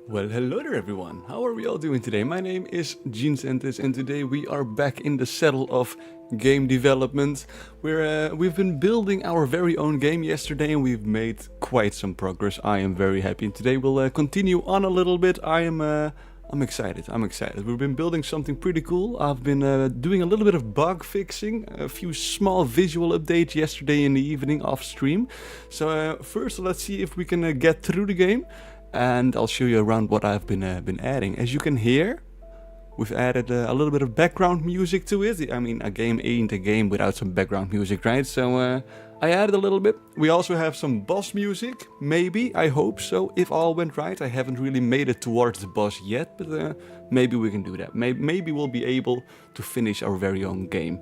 Well, hello there everyone. How are we all doing today? My name is Gene Santis and today we are back in the saddle of game development. We've been building our very own game yesterday and we've made quite some progress. I am very happy and today we'll continue on a little bit. I'm excited. We've been building something pretty cool. I've been doing a little bit of bug fixing, a few small visual updates yesterday in the evening off stream. So first let's see if we can get through the game. And I'll show you around what I've been adding. As you can hear, we've added a little bit of background music to it. I mean, a game ain't a game without some background music, right? So I added a little bit. We also have some boss music, maybe, I hope so, if all went right. I haven't really made it towards the boss yet, but maybe we can do that. Maybe we'll be able to finish our very own game.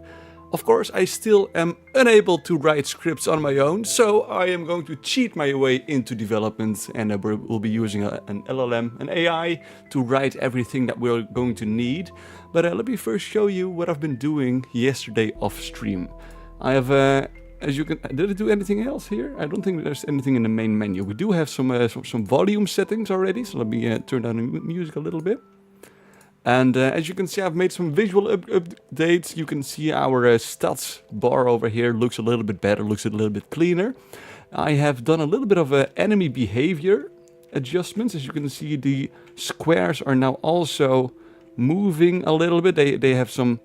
Of course, I still am unable to write scripts on my own, so I am going to cheat my way into development and we'll be using an LLM, an AI, to write everything that we're going to need. But let me first show you what I've been doing yesterday off stream. I have, as you can, did it do anything else here? I don't think there's anything in the main menu. We do have some volume settings already, so let me turn down the music a little bit. And as you can see, I've made some visual updates. You can see our stats bar over here looks a little bit better, looks a little bit cleaner. I have done a little bit of enemy behavior adjustments. As you can see, the squares are now also moving a little bit. They have some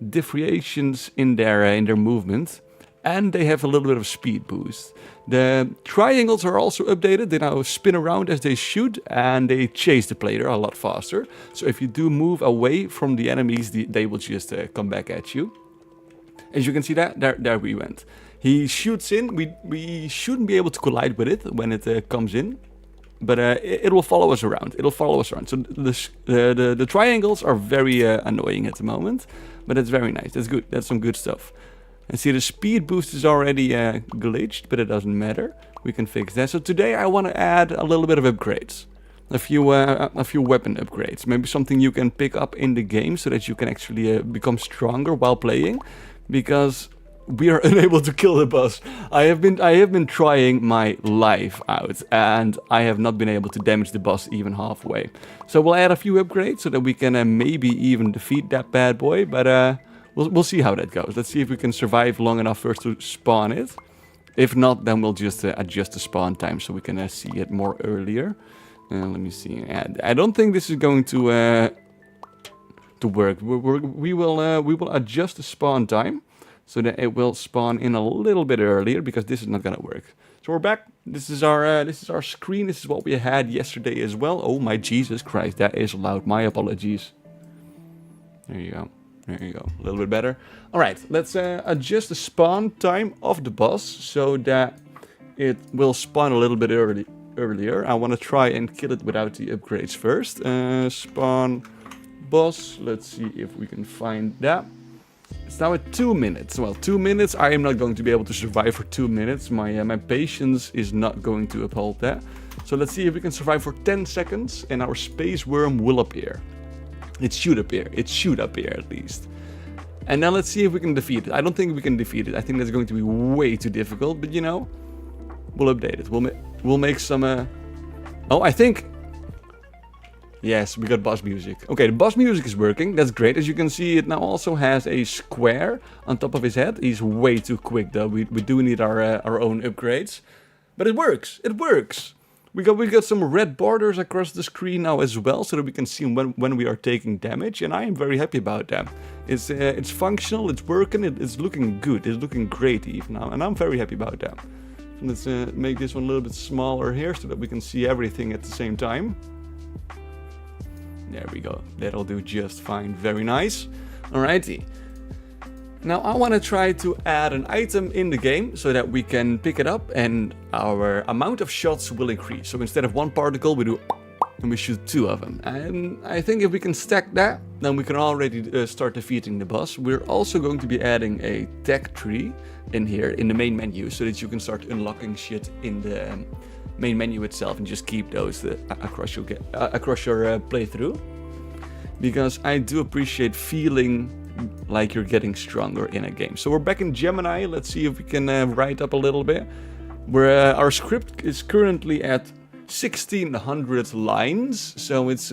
differentiations in their movement. And they have a little bit of speed boost. The triangles are also updated. They now spin around as they shoot and they chase the player a lot faster. So if you do move away from the enemies, they will just come back at you. As you can see, there we went. He shoots in. We shouldn't be able to collide with it when it comes in. But it will follow us around. It'll follow us around. So the triangles are very annoying at the moment. But it's very nice. That's good. That's some good stuff. And see, the speed boost is already glitched, but it doesn't matter. We can fix that. So today I want to add a little bit of upgrades. A few weapon upgrades. Maybe something you can pick up in the game so that you can actually become stronger while playing. Because we are unable to kill the boss. I have been trying my life out and I have not been able to damage the boss even halfway. So we'll add a few upgrades so that we can maybe even defeat that bad boy. But We'll see how that goes. Let's see if we can survive long enough first to spawn it. If not, then we'll just adjust the spawn time so we can see it more earlier. Let me see. I don't think this is going to work. We will adjust the spawn time so that it will spawn in a little bit earlier because this is not gonna work. So we're back. This is our screen. This is what we had yesterday as well. Oh my Jesus Christ, that is loud. My apologies. There you go. There you go, a little bit better. Alright, let's adjust the spawn time of the boss so that it will spawn a little bit earlier. I want to try and kill it without the upgrades first. Spawn boss, let's see if we can find that. It's now at 2 minutes. Well, 2 minutes, I am not going to be able to survive for 2 minutes. My patience is not going to uphold that. So let's see if we can survive for 10 seconds and our space worm will appear. It should appear. It should appear at least. And now let's see if we can defeat it. I don't think we can defeat it. I think that's going to be way too difficult. But you know, we'll update it. We'll make some... Oh, I think... Yes, we got boss music. Okay, the boss music is working. That's great. As you can see, it now also has a square on top of his head. He's way too quick though. We do need our own upgrades. But it works. It works. We got some red borders across the screen now as well, so that we can see when we are taking damage, and I am very happy about that. It's functional, it's working, it's looking good, it's looking great even now, and I'm very happy about that. So let's make this one a little bit smaller here, so that we can see everything at the same time. There we go, that'll do just fine, very nice. Alrighty. Now I want to try to add an item in the game so that we can pick it up and our amount of shots will increase. So instead of one particle we do and we shoot 2 of them. And I think if we can stack that, then we can already start defeating the boss. We're also going to be adding a tech tree in here in the main menu so that you can start unlocking shit in the main menu itself and just keep those across your playthrough. Because I do appreciate feeling like you're getting stronger in a game. So we're back in Gemini. Let's see if we can write up a little bit. Our script is currently at 1600 lines, so it's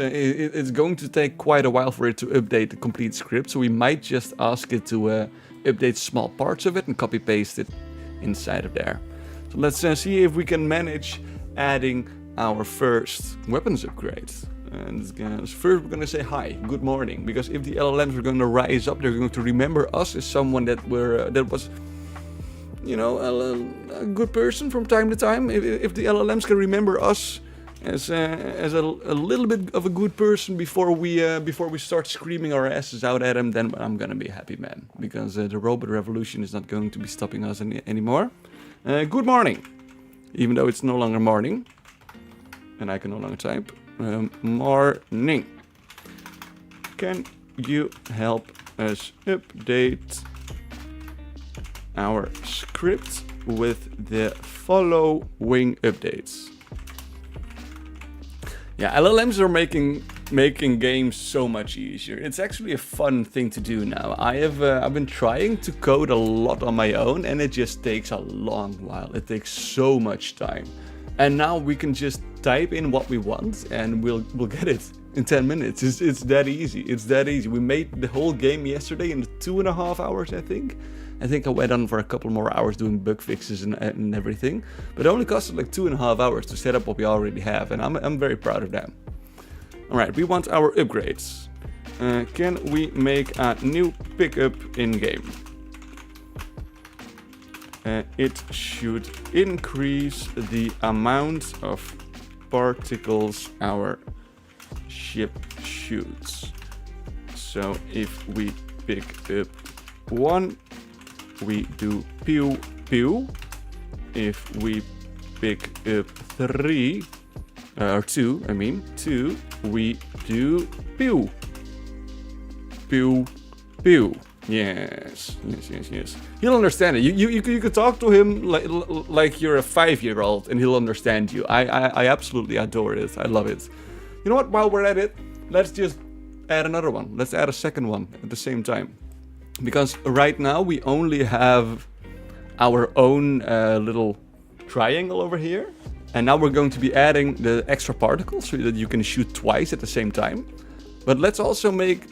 going to take quite a while for it to update the complete script. So we might just ask it to update small parts of it and copy paste it inside of there. So let's see if we can manage adding our first weapons upgrade. And first we're going to say hi, good morning, because if the LLMs are going to rise up, they're going to remember us as someone that was, you know, a good person from time to time. If the LLMs can remember us as a little bit of a good person before we start screaming our asses out at them, then I'm gonna be a happy man, because the robot revolution is not going to be stopping us anymore. Good morning, even though it's no longer morning, and I can no longer type. Morning. Can you help us update our script with the following updates? Yeah, LLMs are making games so much easier. It's actually a fun thing to do now. I've been trying to code a lot on my own, and it just takes a long while. It takes so much time. And now we can just type in what we want, and we'll get it in 10 minutes. It's that easy. It's that easy. We made the whole game yesterday in 2.5 hours, I think. I think I went on for a couple more hours doing bug fixes and everything. But it only costed like 2.5 hours to set up what we already have, and I'm very proud of that. Alright, we want our upgrades. Can we make a new pickup in-game? It should increase the amount of particles our ship shoots. So if we pick up 1, we do pew pew. If we pick up 3, or 2, I mean 2, we do pew pew pew. Yes. He'll understand it. You could talk to him like you're a 5-year-old, and he'll understand you. I absolutely adore it. I love it. You know what? While we're at it, let's just add another one. Let's add a second one at the same time. Because right now we only have our own little triangle over here. And now we're going to be adding the extra particles so that you can shoot twice at the same time. But let's also make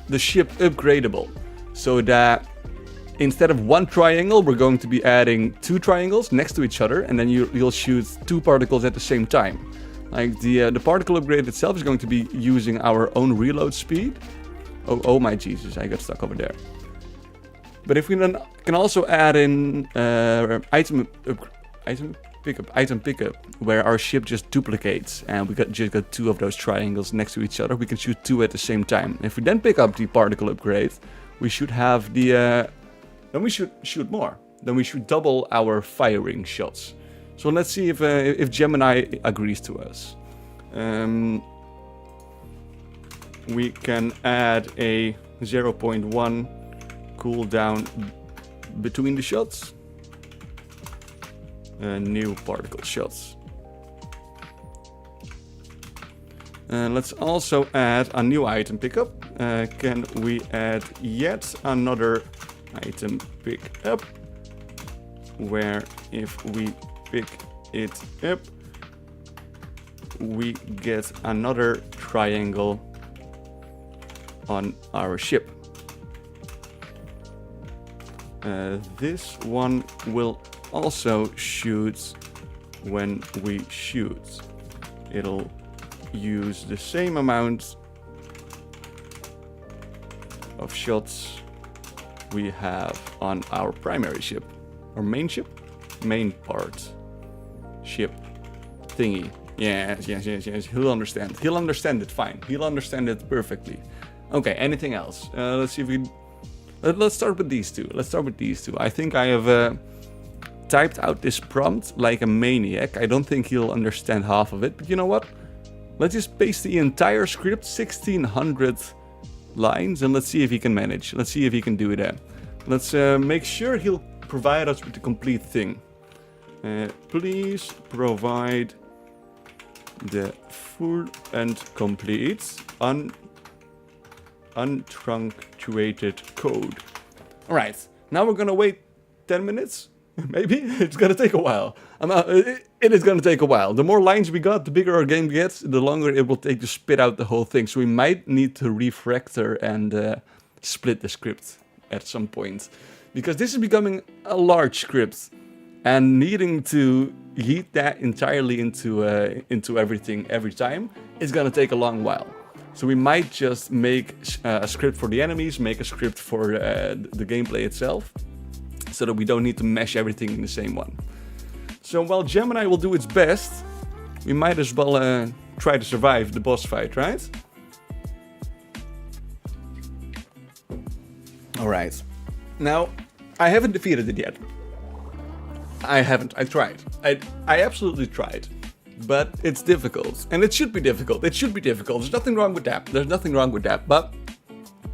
the ship upgradable, so that instead of 1 triangle, we're going to be adding 2 triangles next to each other, and then you'll shoot 2 particles at the same time. Like the particle upgrade itself is going to be using our own reload speed. Oh my Jesus, I got stuck over there. But if we then can also add in item pickup, where our ship just duplicates, and we just got 2 of those triangles next to each other. We can shoot 2 at the same time. If we then pick up the particle upgrade, we should have the then we should shoot more. Then we should double our firing shots. So let's see if Gemini agrees to us. We can add a 0.1 cooldown between the shots. New particle shots. Let's also add a new item pickup. Can we add yet another item pickup, where if we pick it up, we get another triangle on our ship. This one will also shoot when we shoot. It'll use the same amount of shots we have on our primary ship. Or main ship? Main part. Ship. Thingy. Yes. He'll understand. He'll understand it fine. He'll understand it perfectly. Okay, anything else? Let's see if we... Let's start with these two. I think I have typed out this prompt like a maniac. I don't think he'll understand half of it. But you know what? Let's just paste the entire script, 1600 lines, and let's see if he can manage. Let's see if he can do that. Let's make sure he'll provide us with the complete thing. Please provide the full and complete untruncated code. Alright, now we're gonna wait 10 minutes Maybe it's gonna take a while. It is gonna take a while. The more lines we got, the bigger our game gets, the longer it will take to spit out the whole thing. So we might need to refactor and split the script at some point. Because this is becoming a large script. And needing to yeet that entirely into everything every time is gonna take a long while. So we might just make a script for the enemies, make a script for the gameplay itself, so that we don't need to mesh everything in the same one. So while Gemini will do its best, we might as well try to survive the boss fight, right? Alright. Now, I haven't defeated it yet. I haven't. I tried. I absolutely tried. But it's difficult. And it should be difficult. It should be difficult. There's nothing wrong with that. There's nothing wrong with that. But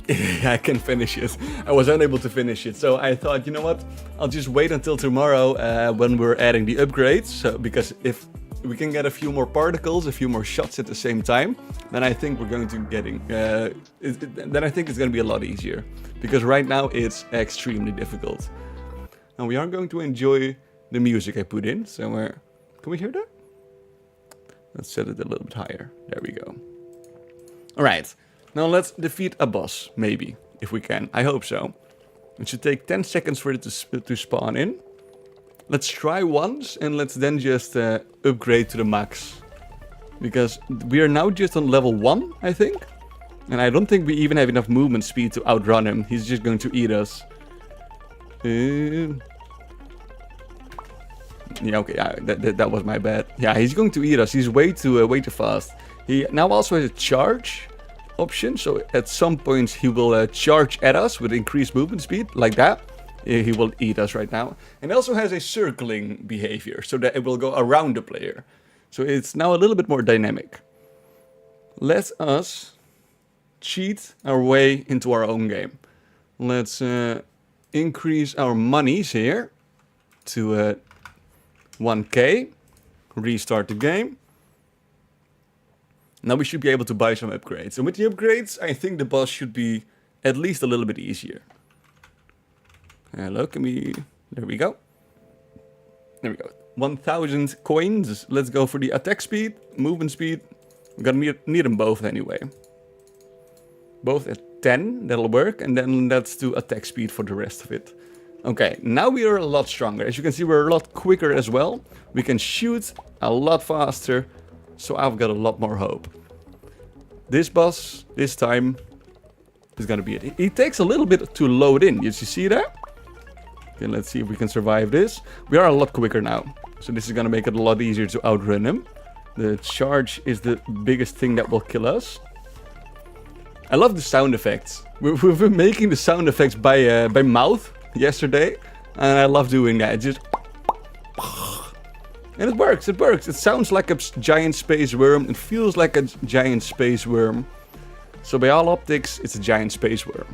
I can finish it. I was unable to finish it. So I thought, you know what? I'll just wait until tomorrow when we're adding the upgrades. So, because if we can get a few more particles, a few more shots at the same time, then I think we're going to then I think it's going to be a lot easier. Because right now it's extremely difficult. And we are going to enjoy the music I put in. So can we hear that? Let's set it a little bit higher. There we go. Alright. Now let's defeat a boss, maybe, if we can. I hope so. It should take 10 seconds for it to spawn in. Let's try once, and let's then just upgrade to the max. Because we are now just on level 1, I think. And I don't think we even have enough movement speed to outrun him. He's just going to eat us. Yeah, okay, that was my bad. Yeah, he's going to eat us. He's way too fast. He now also has a charge option, so at some points he will charge at us with increased movement speed, like that. He will eat us right now. And also has a circling behavior, so that it will go around the player. So it's now a little bit more dynamic. Let us cheat our way into our own game. Let's increase our monies here to 1k. Restart the game. Now we should be able to buy some upgrades. And with the upgrades, I think the boss should be at least a little bit easier. Hello, can we... There we go. There we go. 1000 coins. Let's go for the attack speed, movement speed. We're gonna need them both anyway. Both at 10, that'll work. And then let's do attack speed for the rest of it. Okay, now we are a lot stronger. As you can see, we're a lot quicker as well. We can shoot a lot faster. So I've got a lot more hope. This boss, this time, is gonna be it. It takes a little bit to load in. Did you see that? Okay, let's see if we can survive this. We are a lot quicker now. So this is gonna make it a lot easier to outrun him. The charge is the biggest thing that will kill us. I love the sound effects. We've been making the sound effects by mouth yesterday. And I love doing that. It just... And it works, it works. It sounds like a giant space worm. It feels like a giant space worm. So by all optics, it's a giant space worm.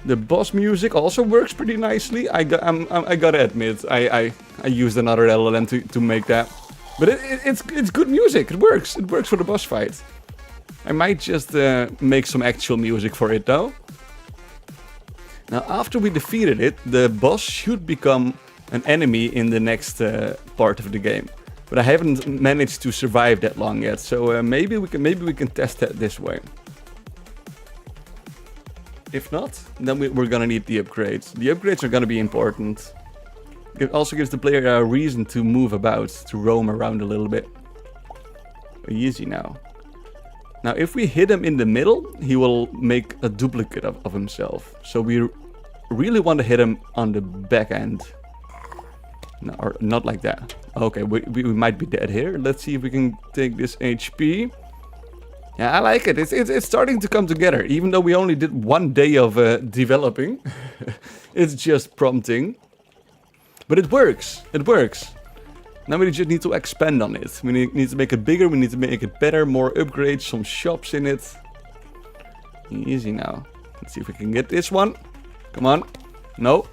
The boss music also works pretty nicely. I gotta admit, I used another LLM to make that. But it's good music. It works. It works for the boss fight. I might just make some actual music for it though. Now after we defeated it, the boss should become an enemy in the next part of the game, but I haven't managed to survive that long yet. So maybe we can test that this way. If not, then we're gonna need the upgrades. The upgrades are gonna be important. It also gives the player a reason to move about, to roam around a little bit. Easy now. Now, if we hit him in the middle, he will make a duplicate of himself. So we really want to hit him on the back end. No, or not like that. Okay, we might be dead here. Let's see if we can take this HP. Yeah, I like it. It's starting to come together. Even though we only did 1 day of developing. It's just prompting. But it works. It works. Now we just need to expand on it. We need to make it bigger. We need to make it better. More upgrades. Some shops in it. Easy now. Let's see if we can get this one. Come on. No.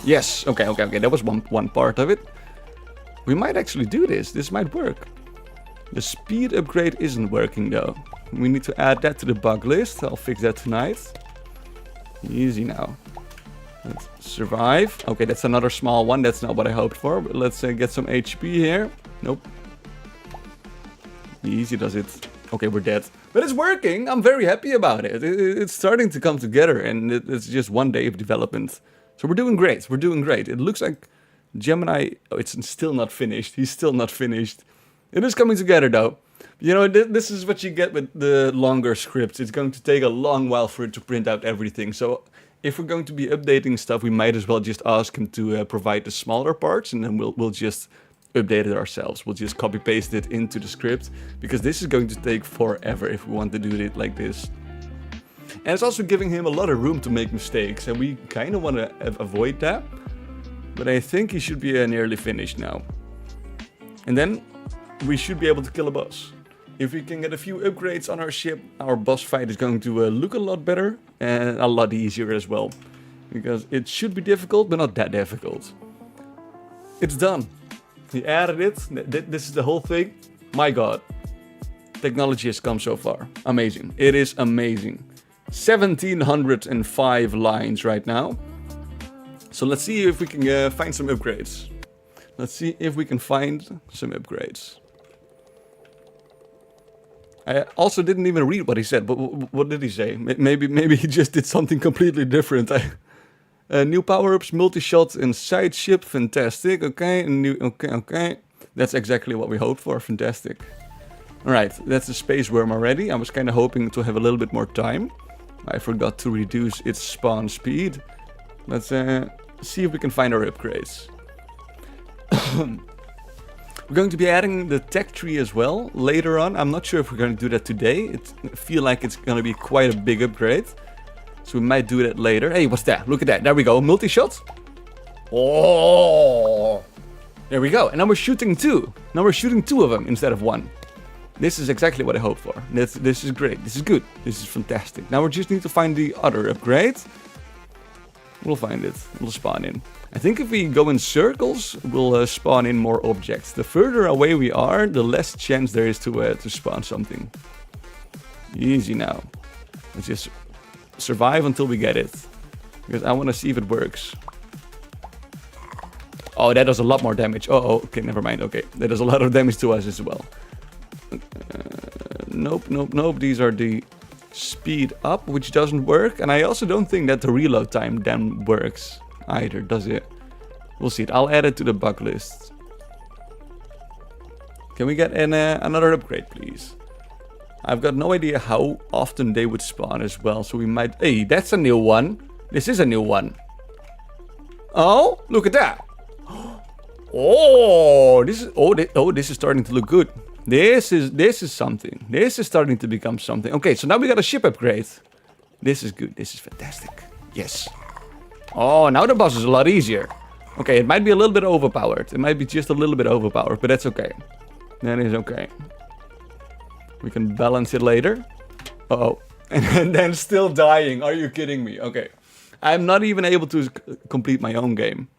Yes, okay, that was one part of it. We might actually do this. This might work. The speed upgrade isn't working though. We need to add that to the bug list. I'll fix that tonight. Easy now. Let's survive. Okay, that's another small one. That's not what I hoped for. But let's get some HP here. Nope. Easy does it. Okay, we're dead. But it's working. I'm very happy about it. It's starting to come together, and it's just 1 day of development. So we're doing great. We're doing great. It looks like Gemini... Oh, it's still not finished. He's still not finished. It is coming together, though. You know, this is what you get with the longer scripts. It's going to take a long while for it to print out everything. So if we're going to be updating stuff, we might as well just ask him to provide the smaller parts, and then we'll just update it ourselves. We'll just copy paste it into the script, because this is going to take forever if we want to do it like this. And it's also giving him a lot of room to make mistakes, and we kind of want to avoid that. But I think he should be nearly finished now. And then we should be able to kill a boss. If we can get a few upgrades on our ship, our boss fight is going to look a lot better and a lot easier as well. Because it should be difficult, but not that difficult. It's done. He added it. This is the whole thing. My god. Technology has come so far. Amazing. It is amazing. 1705 lines right now. So let's see if we can find some upgrades. Let's see if we can find some upgrades. I also didn't even read what he said, but what did he say? Maybe he just did something completely different. New power-ups, multi-shot and side ship, fantastic. Okay, okay. That's exactly what we hoped for, fantastic. Alright, that's the space worm already. I was kind of hoping to have a little bit more time. I forgot to reduce its spawn speed. Let's see if we can find our upgrades. We're going to be adding the tech tree as well later on. I'm not sure if we're going to do that today. I feel like it's going to be quite a big upgrade. So we might do that later. Hey, what's that? Look at that. There we go. Multi-shot. Oh! There we go. And now we're shooting two. Now we're shooting two of them instead of one. This is exactly what I hoped for. This is great. This is good. This is fantastic. Now we just need to find the other upgrade. We'll find it. We'll spawn in. I think if we go in circles, we'll spawn in more objects. The further away we are, the less chance there is to spawn something. Easy now. Let's just survive until we get it. Because I want to see if it works. Oh, that does a lot more damage. Oh, okay, never mind. Okay, that does a lot of damage to us as well. Nope. These are the speed up, which doesn't work. And I also don't think that the reload time then works either, does it? We'll see it. I'll add it to the bug list. Can we get another upgrade, please? I've got no idea how often they would spawn as well, so we might... Hey, that's a new one. This is a new one. Oh, look at that. Oh, this is starting to look good. This is something. This is starting to become something. Okay, so now we got a ship upgrade. This is good. This is fantastic. Yes. Oh, now the boss is a lot easier. Okay, it might be a little bit overpowered. It might be just a little bit overpowered, but that's okay. That is okay. We can balance it later. Uh-oh. And then still dying. Are you kidding me? Okay. I'm not even able to complete my own game.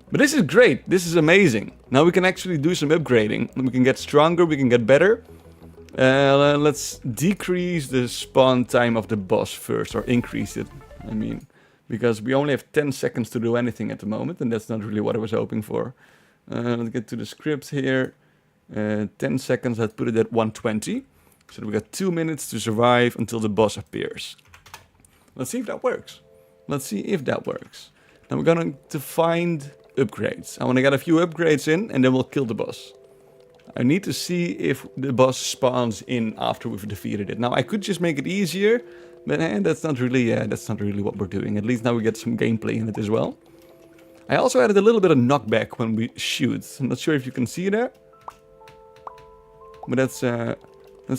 But this is great. This is amazing. Now we can actually do some upgrading. We can get stronger. We can get better. Let's decrease the spawn time of the boss first. Or increase it, I mean. Because we only have 10 seconds to do anything at the moment. And that's not really what I was hoping for. Let's get to the script here. 10 seconds. Let's put it at 120. So we got 2 minutes to survive until the boss appears. Let's see if that works. Let's see if that works. Now we're going to find upgrades. I want to get a few upgrades in and then we'll kill the boss. I need to see if the boss spawns in after we've defeated it. Now I could just make it easier, but that's not really what we're doing. At least now we get some gameplay in it as well. I also added a little bit of knockback when we shoot. I'm not sure if you can see that, but that's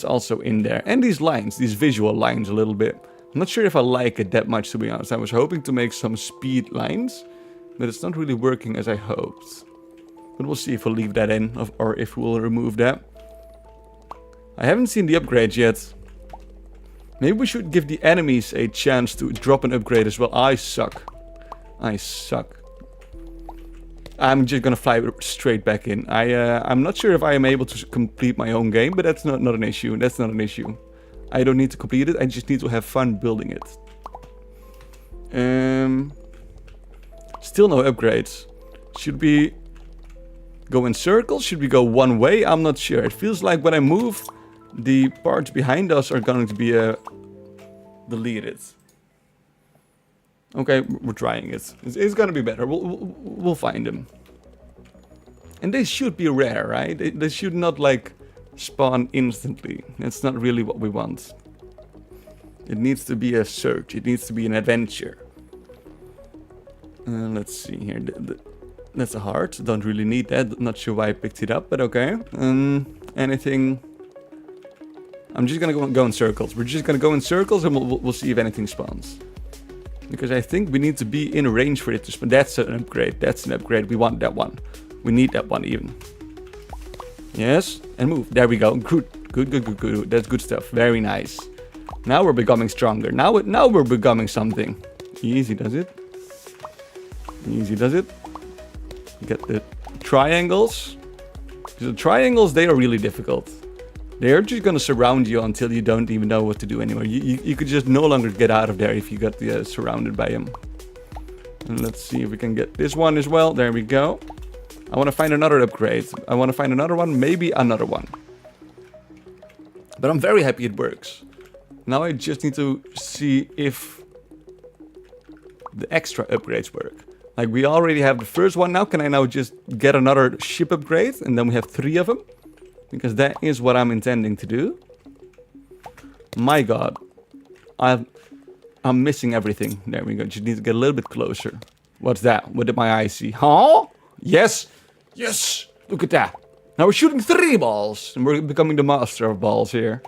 also in there. And these lines, these visual lines a little bit. I'm not sure if I like it that much, to be honest. I was hoping to make some speed lines, but it's not really working as I hoped. But we'll see if we'll leave that in or if we'll remove that. I haven't seen the upgrades yet. Maybe we should give the enemies a chance to drop an upgrade as well. I suck. I suck. I'm just gonna fly straight back in. I'm not sure if I am able to complete my own game, but that's not an issue. That's not an issue. I don't need to complete it. I just need to have fun building it. Still no upgrades. Should we go in circles? Should we go one way? I'm not sure. It feels like when I move, the parts behind us are going to be deleted. Okay, we're trying it. It's gonna be better. We'll find them. And they should be rare, right? They should not like spawn instantly. That's not really what we want. It needs to be a search. It needs to be an adventure. Let's see here. That's a heart. Don't really need that. Not sure why I picked it up, but okay. Anything? I'm just gonna go in circles. We're just gonna go in circles and we'll see if anything spawns. Because I think we need to be in range for it to spawn. That's an upgrade. That's an upgrade. We want that one. We need that one even. Yes, and move. There we go. Good. That's good stuff. Very nice. Now we're becoming stronger. Now we're becoming something. Easy does it. Easy does it. Get the triangles. The triangles, they are really difficult. They're just gonna surround you until you don't even know what to do anymore. You could just no longer get out of there if you got surrounded by him. And let's see if we can get this one as well. There we go. I want to find another upgrade. I want to find another one, maybe another one. But I'm very happy it works. Now I just need to see if the extra upgrades work. Like we already have the first one now. Can I now just get another ship upgrade? And then we have 3 of them. Because that is what I'm intending to do. My god. I'm missing everything. There we go. Just need to get a little bit closer. What's that? What did my eye see? Huh? Yes! Yes! Look at that. Now we're shooting 3 balls. And we're becoming the master of balls here.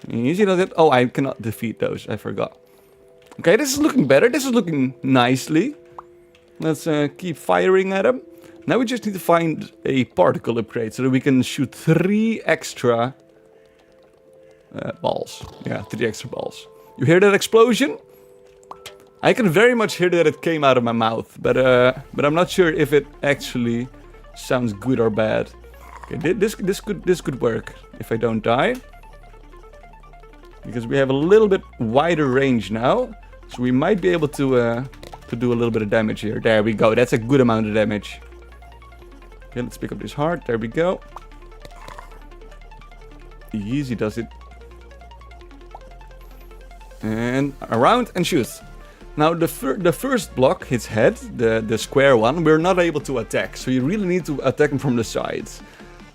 Easy does it. Oh, I cannot defeat those. I forgot. Okay, this is looking better. This is looking nicely. Let's keep firing at them. Now we just need to find a particle upgrade so that we can shoot 3 extra balls. Yeah, 3 extra balls. You hear that explosion? I can very much hear that it came out of my mouth, but I'm not sure if it actually sounds good or bad. Okay, this could work if I don't die, because we have a little bit wider range now, so we might be able to do a little bit of damage here. There we go. That's a good amount of damage. Okay, let's pick up this heart. There we go. Easy does it. And around and shoot. Now the first block, his head, the square one, we're not able to attack. So you really need to attack him from the sides.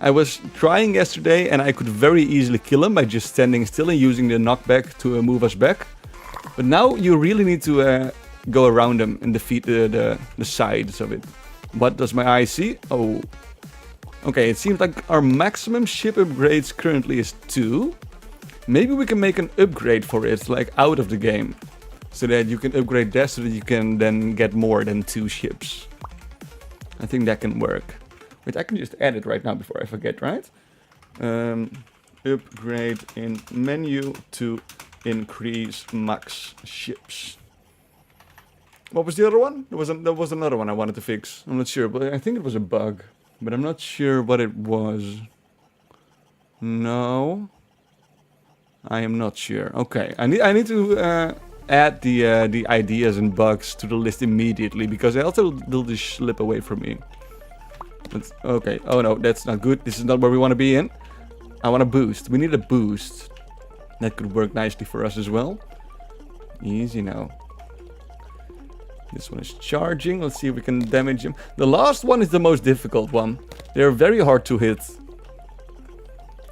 I was trying yesterday and I could very easily kill him by just standing still and using the knockback to move us back. But now you really need to go around him and defeat the sides of it. What does my eye see? Oh. Okay, it seems like our maximum ship upgrades currently is 2. Maybe we can make an upgrade for it, like out of the game. So that you can upgrade that so that you can then get more than 2 ships. I think that can work. Wait, I can just add it right now before I forget, right? Upgrade in menu to increase max ships. What was the other one? There was another one I wanted to fix. I'm not sure, but I think it was a bug. But I'm not sure what it was. No. I am not sure. Okay, I need to add the ideas and bugs to the list immediately, because else they'll just slip away from me. Okay, oh no, that's not good. This is not where we want to be in. I want a boost. We need a boost. That could work nicely for us as well. Easy now. This one is charging. Let's see if we can damage him. The last one is the most difficult one. They're very hard to hit.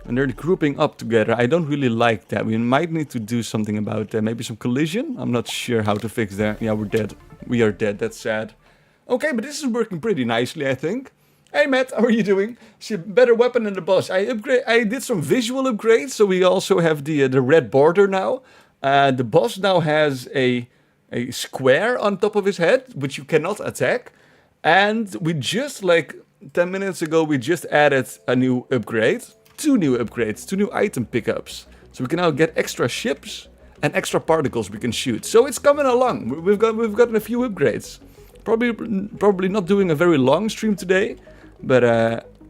And they're grouping up together. I don't really like that. We might need to do something about that. Maybe some collision? I'm not sure how to fix that. Yeah, we're dead. We are dead. That's sad. Okay, but this is working pretty nicely, I think. Hey Matt, how are you doing? See a better weapon than the boss. I did some visual upgrades, so we also have the red border now. The boss now has a square on top of his head, which you cannot attack. And we just, like 10 minutes ago, we just added a new upgrade. 2 new upgrades, 2 new item pickups. So we can now get extra ships and extra particles we can shoot. So it's coming along. We've gotten a few upgrades. Probably not doing a very long stream today, but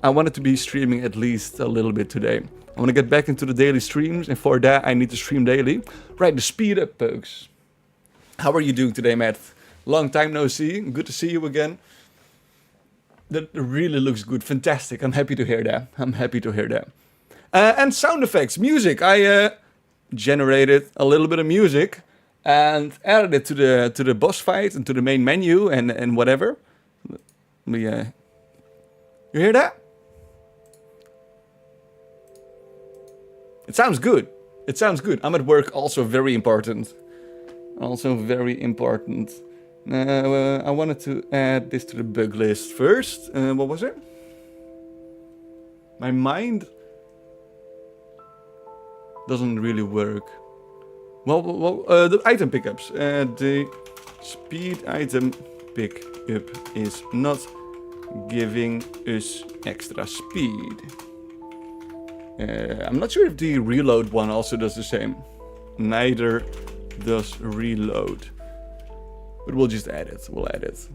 I wanted to be streaming at least a little bit today. I want to get back into the daily streams, and for that I need to stream daily. Right, the speed up, folks. How are you doing today, Matt? Long time no see. Good to see you again. That really looks good. Fantastic. I'm happy to hear that. I'm happy to hear that. And sound effects, music. I generated a little bit of music and added it to the boss fight and to the main menu and whatever. You hear that? It sounds good. It sounds good. I'm at work, also very important. Also very important. I wanted to add this to the bug list first. What was it? My mind doesn't really work. Well, the item pickups. The speed item pickup is not giving us extra speed. I'm not sure if the reload one also does the same. Neither does reload. But we'll just add it. We'll add it.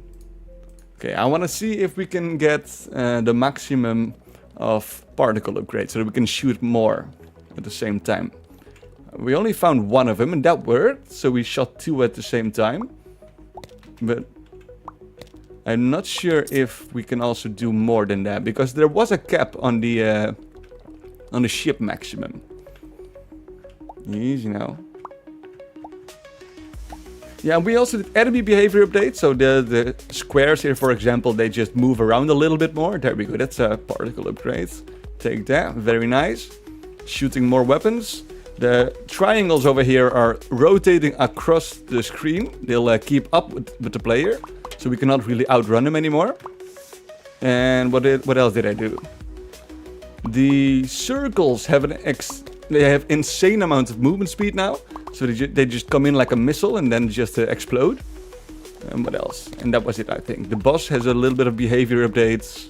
Okay, I want to see if we can get the maximum of particle upgrades so that we can shoot more at the same time. We only found one of them and that worked, so we shot 2 at the same time. But I'm not sure if we can also do more than that, because there was a cap on the ship maximum. Easy now. Yeah, we also did enemy behavior update, so the squares here, for example, they just move around a little bit more. There we go, that's a particle upgrade. Take that, very nice. Shooting more weapons. The triangles over here are rotating across the screen. They'll keep up with the player, so we cannot really outrun them anymore. And what else did I do? The circles have they have insane amount of movement speed now, so they just come in like a missile and then just explode. And what else? And that was it, I think. The boss has a little bit of behavior updates,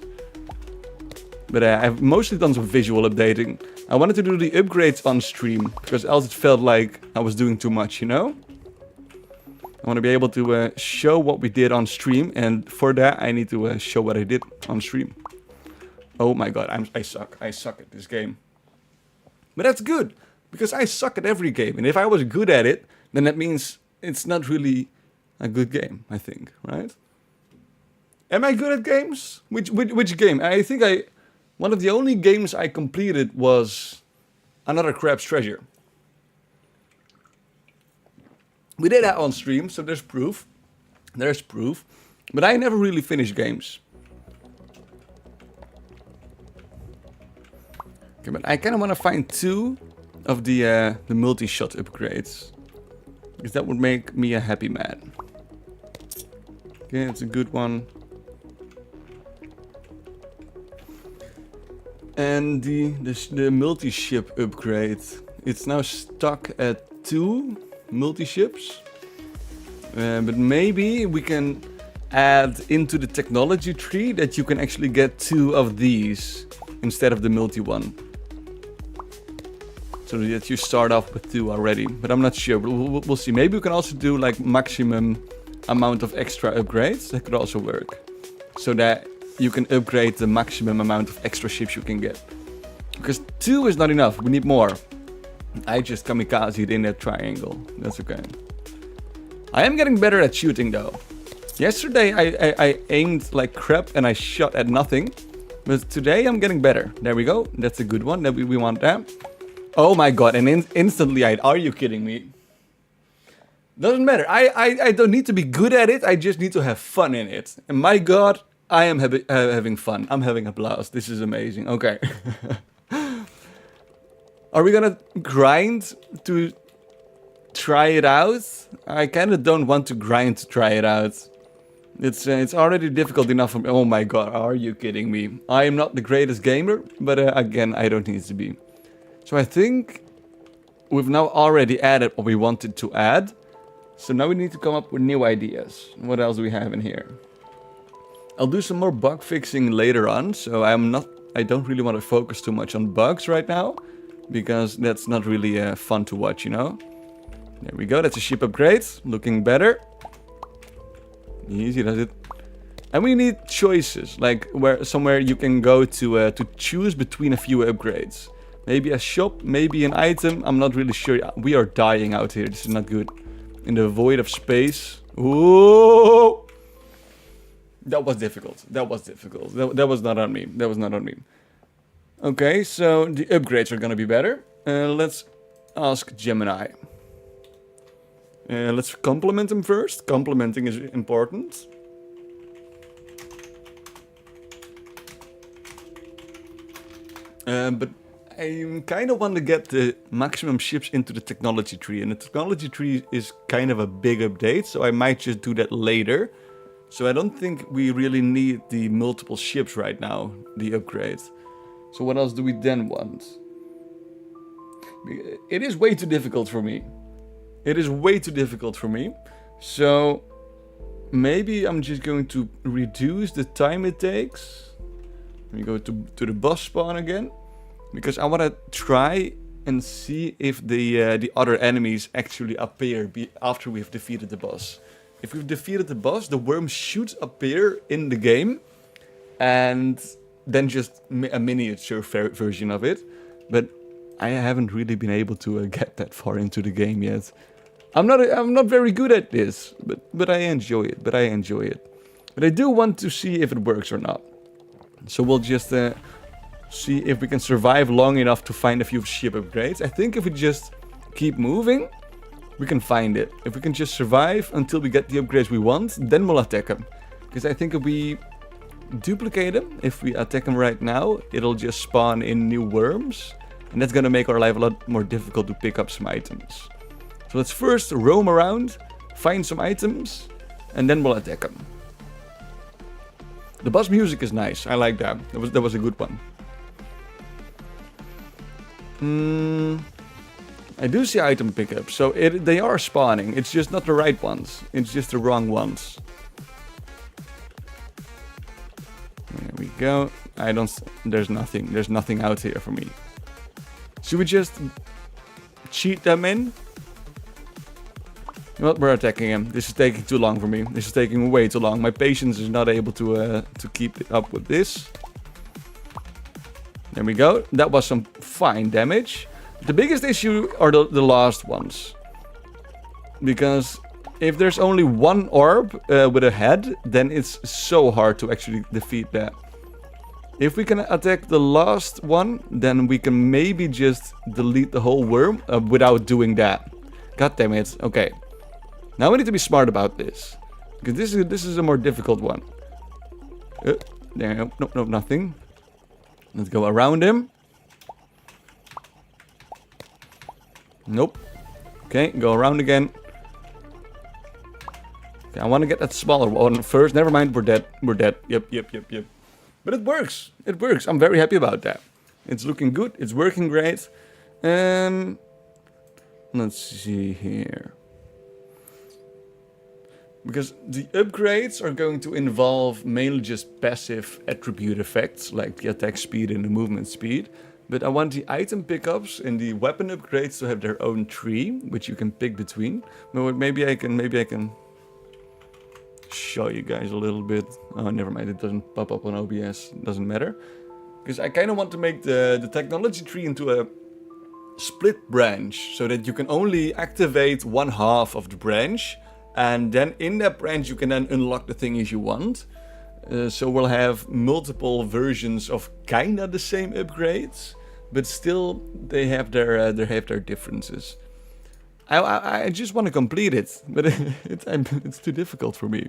but I've mostly done some visual updating. I wanted to do the upgrades on stream, because else it felt like I was doing too much, you know? I want to be able to show what we did on stream, and for that I need to show what I did on stream. Oh my god, I suck. I suck at this game. But that's good, because I suck at every game, and if I was good at it, then that means it's not really a good game, I think, right? Am I good at games? Which game? I think one of the only games I completed was Another Crab's Treasure. We did that on stream, so there's proof. There's proof. But I never really finished games. Okay, but I kind of want to find 2 of the multi-shot upgrades, because that would make me a happy man. Okay, that's a good one. And the multi-ship upgrade, it's now stuck at 2 multi-ships. But maybe we can add into the technology tree that you can actually get 2 of these instead of the multi-one. So that you start off with 2 already. But I'm not sure, we'll see. Maybe we can also do like maximum amount of extra upgrades. That could also work. So that you can upgrade the maximum amount of extra ships you can get. Because 2 is not enough, we need more. I just kamikazed in that triangle, that's okay. I am getting better at shooting though. Yesterday I aimed like crap and I shot at nothing. But today I'm getting better. There we go, that's a good one, that we want that. Oh my god, and instantly are you kidding me? Doesn't matter, I don't need to be good at it, I just need to have fun in it. And my god, I am having fun. I'm having a blast. This is amazing. Okay. Are we gonna grind to try it out? I kind of don't want to grind to try it out. It's already difficult enough for me. Oh my god, are you kidding me? I am not the greatest gamer, but again, I don't need to be. So I think we've now already added what we wanted to add. So now we need to come up with new ideas. What else do we have in here? I'll do some more bug fixing later on, so I don't really want to focus too much on bugs right now, because that's not really fun to watch, you know? There we go, that's a ship upgrade, looking better. Easy does it. And we need choices, like somewhere you can go to choose between a few upgrades. Maybe a shop, maybe an item, I'm not really sure. We are dying out here, this is not good. In the void of space. Ooh! That was difficult. That was difficult. That was not on me. That was not on me. Okay, so the upgrades are gonna be better. Let's ask Gemini. Let's compliment him first. Complimenting is important. But I kind of want to get the maximum ships into the technology tree. And the technology tree is kind of a big update, so I might just do that later. So I don't think we really need the multiple ships right now, the upgrade. So what else do we then want? It is way too difficult for me. It is way too difficult for me. So maybe I'm just going to reduce the time it takes. Let me go to the boss spawn again. Because I want to try and see if the other enemies actually appear after we've defeated the boss. If we've defeated the boss, the worm should appear in the game. And then just a miniature version of it. But I haven't really been able to get that far into the game yet. I'm not very good at this, but I enjoy it. But I do want to see if it works or not. So we'll just see if we can survive long enough to find a few ship upgrades. I think if we just keep moving, we can find it. If we can just survive until we get the upgrades we want, then we'll attack them. Because I think if we duplicate them, if we attack them right now, it'll just spawn in new worms. And that's gonna make our life a lot more difficult to pick up some items. So let's first roam around, find some items, and then we'll attack them. The boss music is nice. I like that. That was a good one. I do see item pickups, so they are spawning. It's just not the right ones. It's just the wrong ones. There we go. There's nothing out here for me. Should we just cheat them in? Well, we're attacking him. This is taking too long for me. This is taking way too long. My patience is not able to keep up with this. There we go. That was some fine damage. The biggest issue are the last ones. Because if there's only one orb with a head, then it's so hard to actually defeat that. If we can attack the last one, then we can maybe just delete the whole worm without doing that. God damn it. Okay. Now we need to be smart about this. Because this is a more difficult one. There, nope, nothing. Let's go around him. Nope. Okay, go around again. Okay, I want to get that smaller one first. Never mind, we're dead. We're dead. Yep. But it works. It works. I'm very happy about that. It's looking good. It's working great. Let's see here. Because the upgrades are going to involve mainly just passive attribute effects, like the attack speed and the movement speed. But I want the item pickups and the weapon upgrades to have their own tree, which you can pick between. But maybe I can show you guys a little bit. Oh, never mind. It doesn't pop up on OBS. Doesn't matter. Because I kind of want to make the technology tree into a split branch, so that you can only activate one half of the branch. And then in that branch you can then unlock the things you want. So we'll have multiple versions of kinda the same upgrades, but still they have their differences. I just want to complete it, but it's too difficult for me.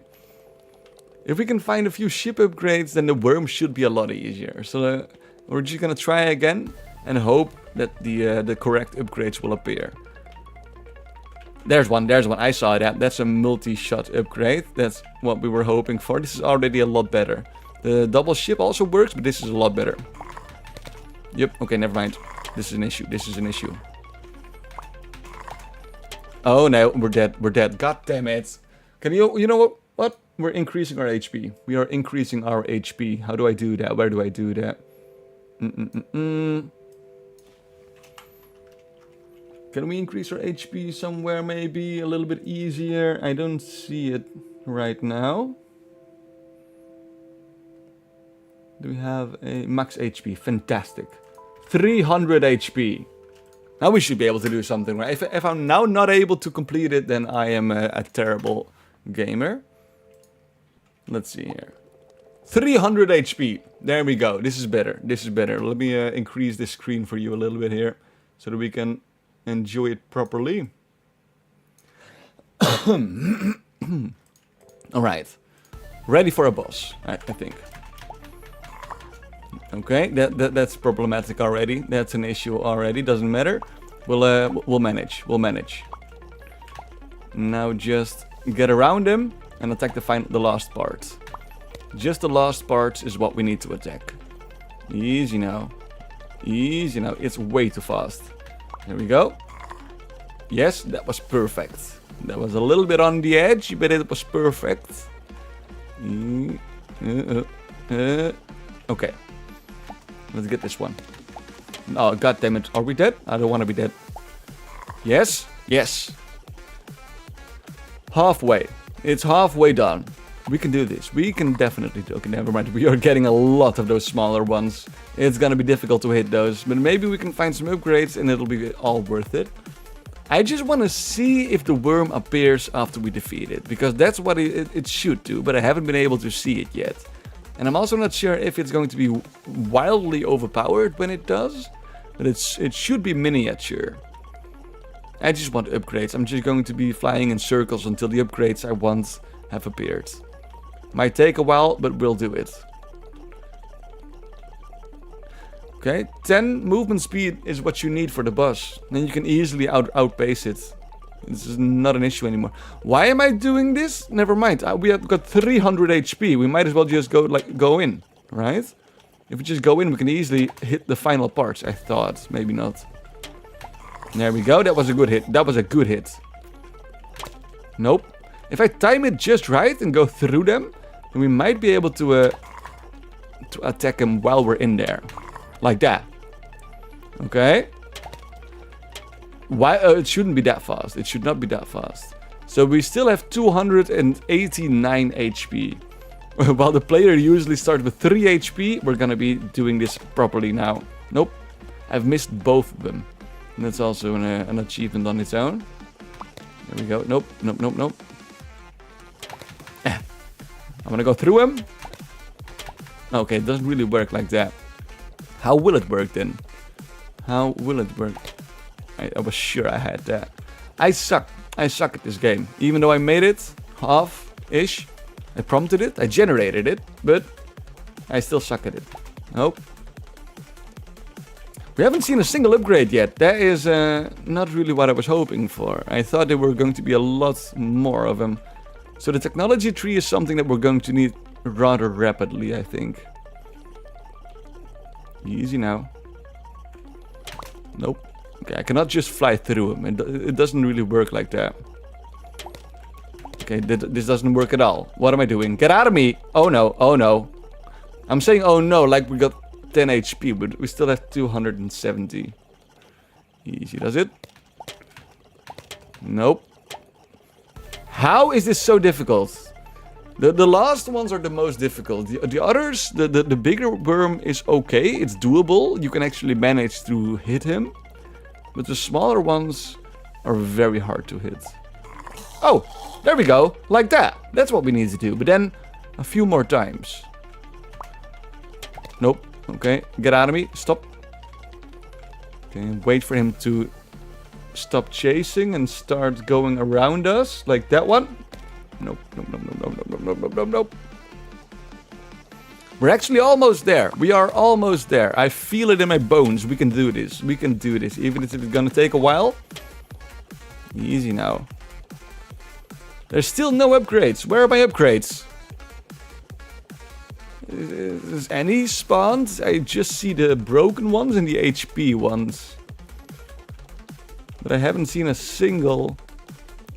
If we can find a few ship upgrades, then the worm should be a lot easier. So we're just gonna try again and hope that the correct upgrades will appear. There's one. I saw that. That's a multi-shot upgrade. That's what we were hoping for. This is already a lot better. The double ship also works, but this is a lot better. Yep. Okay, never mind. This is an issue. Oh no, we're dead. God damn it. Can you know what? We're increasing our HP. We are increasing our HP. How do I do that? Where do I do that? Can we increase our HP somewhere maybe a little bit easier? I don't see it right now. Do we have a max HP? Fantastic. 300 HP. Now we should be able to do something, right? If I'm now not able to complete it, then I am a terrible gamer. Let's see here. 300 HP. There we go. This is better. This is better. Let me increase this screen for you a little bit here, so that we can enjoy it properly. Alright. Ready for a boss, I think. Okay, that's problematic already. That's an issue already. Doesn't matter. We'll manage. We'll manage. Now just get around him and attack the last part. Just the last part is what we need to attack. Easy now. Easy now. It's way too fast. There we go. Yes, that was perfect. That was a little bit on the edge, but it was perfect. Okay. Let's get this one. Oh, god damn it. Are we dead? I don't want to be dead. Yes. Yes. Halfway. It's halfway done. We can do this. We can definitely do. Okay, never mind. We are getting a lot of those smaller ones. It's gonna be difficult to hit those. But maybe we can find some upgrades and it'll be all worth it. I just want to see if the worm appears after we defeat it. Because that's what it should do. But I haven't been able to see it yet. And I'm also not sure if it's going to be wildly overpowered when it does. But it should be miniature. I just want upgrades. I'm just going to be flying in circles until the upgrades I want have appeared. Might take a while, but we'll do it. Okay, 10 movement speed is what you need for the boss. Then you can easily outpace it. This is not an issue anymore. Why am I doing this? Never mind. We have got 300 HP. We might as well just go in, right? If we just go in, we can easily hit the final parts, I thought. Maybe not. There we go. That was a good hit. That was a good hit. Nope. If I time it just right and go through them, then we might be able to attack him while we're in there. Like that. Okay. Why? It shouldn't be that fast. It should not be that fast. So we still have 289 HP. While the player usually starts with 3 HP, we're gonna be doing this properly now. Nope. I've missed both of them. And that's also an achievement on its own. There we go. Nope. Nope. Nope. Nope. I'm gonna go through him. Okay, it doesn't really work like that. How will it work then? How will it work? I was sure I had that. I suck. I suck at this game. Even though I made it half-ish. I prompted it. I generated it. But I still suck at it. Nope. We haven't seen a single upgrade yet. That is not really what I was hoping for. I thought there were going to be a lot more of them. So the technology tree is something that we're going to need rather rapidly, I think. Easy now. Nope. Okay, I cannot just fly through him. It doesn't really work like that. Okay, this doesn't work at all. What am I doing? Get out of me! Oh no, oh no. I'm saying oh no like we got 10 HP, but we still have 270. Easy does it. Nope. How is this so difficult? The last ones are the most difficult. The others, the bigger worm is okay. It's doable. You can actually manage to hit him. But the smaller ones are very hard to hit. Oh, there we go. Like that. That's what we need to do. But then a few more times. Nope. Okay, get out of me. Stop. Okay, wait for him to stop chasing and start going around us. Like that one. Nope, nope, nope, nope, nope, nope, nope, nope, nope, nope. We're actually almost there. We are almost there. I feel it in my bones. We can do this. We can do this. Even if it's gonna take a while. Easy now. There's still no upgrades. Where are my upgrades? Is any spawned? I just see the broken ones and the HP ones. But I haven't seen a single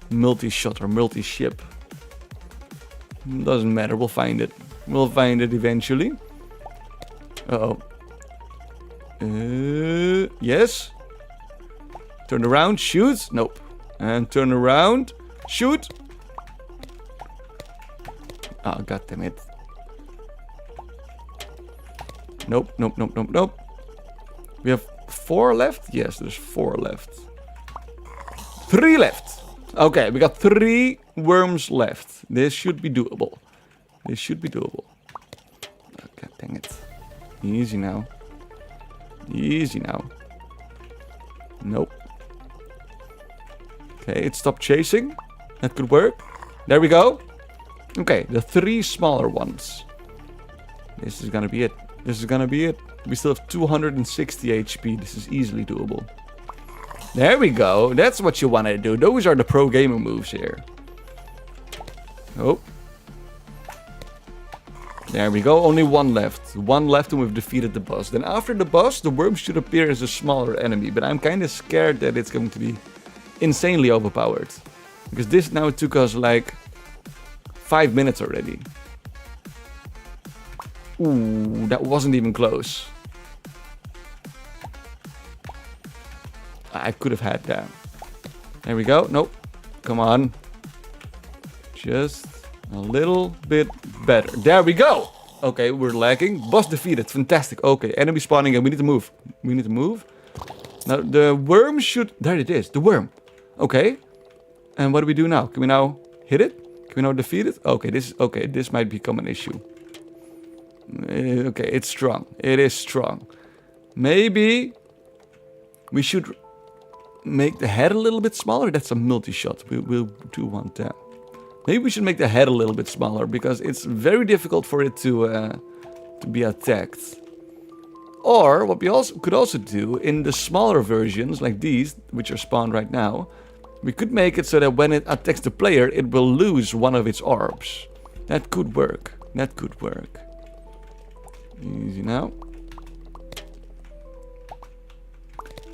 multi-shot or multi-ship. Doesn't matter, we'll find it. We'll find it eventually. Uh-oh. Yes. Turn around, shoot. Nope. And turn around, shoot. Oh, god damn it. Nope, nope, nope, nope, nope. We have 4 left? Yes, there's 4 left. 3 left. Okay, we got 3 worms left. This should be doable. This should be doable. Okay, dang it. Easy now. Easy now. Nope. Okay, it stopped chasing. That could work. There we go. Okay, the 3 smaller ones. This is gonna be it. This is gonna be it. We still have 260 HP. This is easily doable. There we go. That's what you want to do. Those are the pro gamer moves here. Oh. There we go. Only 1 left. 1 left and we've defeated the boss. Then after the boss, the worm should appear as a smaller enemy. But I'm kind of scared that it's going to be insanely overpowered. Because this now took us like 5 minutes already. Ooh, that wasn't even close. I could have had that. There we go. Nope. Come on. Just a little bit better. There we go. Okay, we're lagging. Boss defeated. Fantastic. Okay, enemy spawning and we need to move. We need to move. Now, the worm should... There it is. The worm. Okay. And what do we do now? Can we now hit it? Can we now defeat it? Okay, this might become an issue. Okay, it's strong. It is strong. Maybe we should make the head a little bit smaller. That's a multi-shot. We'll do want that. Maybe we should make the head a little bit smaller because it's very difficult for it to be attacked. Or what we could also do in the smaller versions like these, which are spawned right now, we could make it so that when it attacks the player, it will lose one of its orbs. That could work. That could work. Easy now.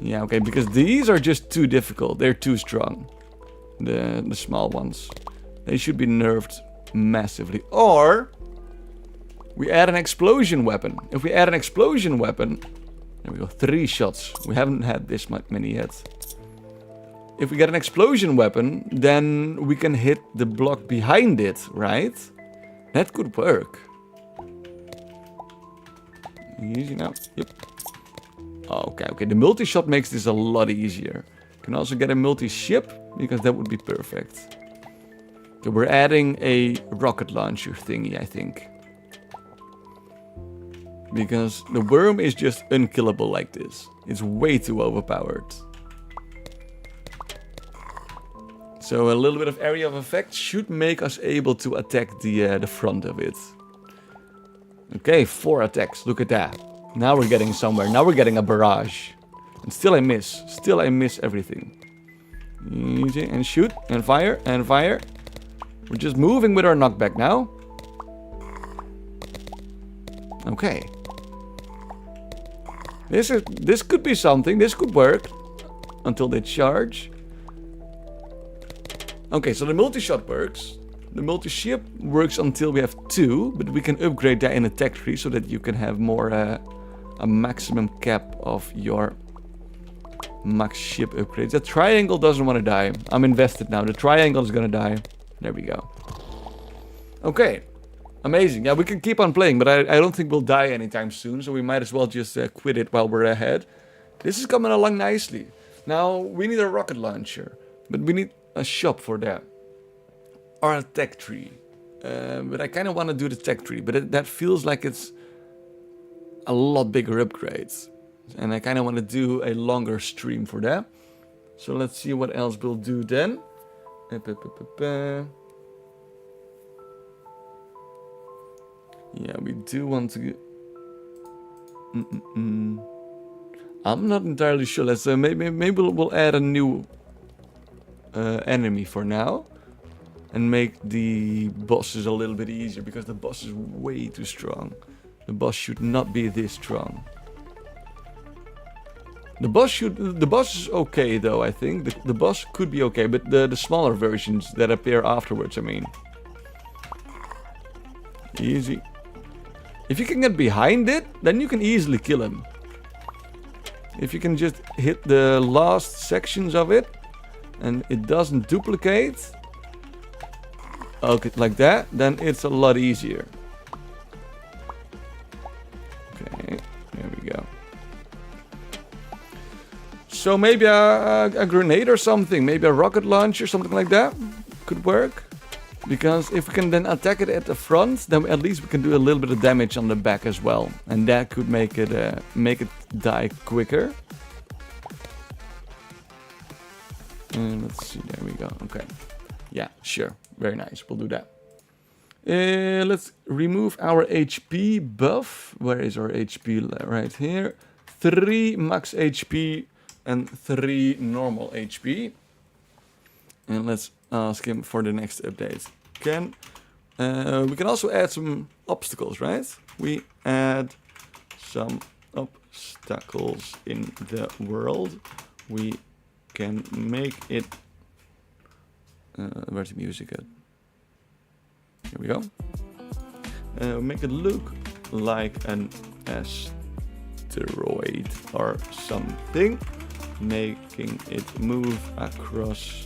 Yeah, okay, because these are just too difficult. They're too strong. The small ones. They should be nerfed massively. Or we add an explosion weapon. If we add an explosion weapon, there we go, 3 shots. We haven't had this many yet. If we get an explosion weapon, then we can hit the block behind it, right? That could work. Easy now. Yep. Okay. The multi-shot makes this a lot easier. Can also get a multi-ship, because that would be perfect. Okay, we're adding a rocket launcher thingy, I think. Because the worm is just unkillable like this. It's way too overpowered. So a little bit of area of effect should make us able to attack the front of it. Okay, 4 attacks. Look at that. Now we're getting somewhere. Now we're getting a barrage. And still I miss. Still I miss everything. Easy. And shoot. And fire. And fire. We're just moving with our knockback now. Okay. This could be something. This could work. Until they charge. Okay, so the multi-shot works. The multi-ship works until we have 2, but we can upgrade that in a tech tree so that you can have more a maximum cap of your max ship upgrades. The triangle doesn't want to die. I'm invested now. The triangle is gonna die. There we go. Okay, amazing. Yeah, we can keep on playing, but I don't think we'll die anytime soon, so we might as well just quit it while we're ahead. This is coming along nicely. Now, we need a rocket launcher, but we need a shop for that. Or a tech tree. But I kind of want to do the tech tree. But that feels like it's a lot bigger upgrades. And I kind of want to do a longer stream for that. So let's see what else we'll do then. Yeah, we do want to... I'm not entirely sure. Let's maybe we'll add a new enemy for now. And make the bosses a little bit easier, because the boss is way too strong. The boss should not be this strong. The boss is okay though, I think. The boss could be okay, but the smaller versions that appear afterwards, I mean. Easy. If you can get behind it, then you can easily kill him. If you can just hit the last sections of it, and it doesn't duplicate... Okay, like that, then it's a lot easier. Okay, there we go. So maybe a grenade or something, maybe a rocket launcher, something like that could work. Because if we can then attack it at the front, then at least we can do a little bit of damage on the back as well. And that could make it die quicker. And let's see, there we go. Okay. Yeah, sure. Very nice. We'll do that. Let's remove our HP buff. Where is our HP? Right here. 3 max HP and 3 normal HP. And let's ask him for the next update. We can also add some obstacles, right? We add some obstacles in the world. We can make it... where's the music at? Here we go. Make it look like an asteroid or something. Making it move across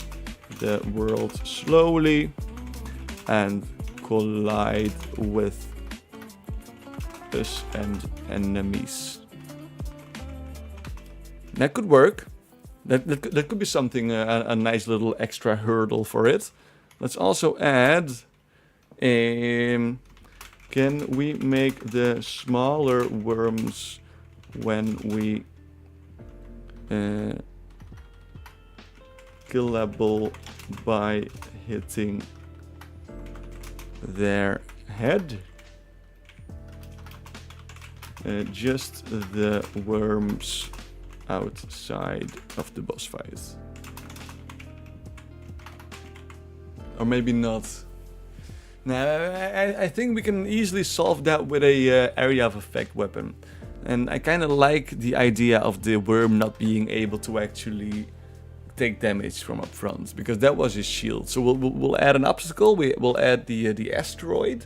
the world slowly and collide with us and enemies. That could work. That could be something, a nice little extra hurdle for it. Let's also add... can we make the smaller worms when we... killable by hitting their head? Just the worms outside of the boss fight. Or maybe not. Nah, I think we can easily solve that with a area of effect weapon. And I kind of like the idea of the worm not being able to actually take damage from up front, because that was his shield. So we'll add an obstacle. We'll add the asteroid,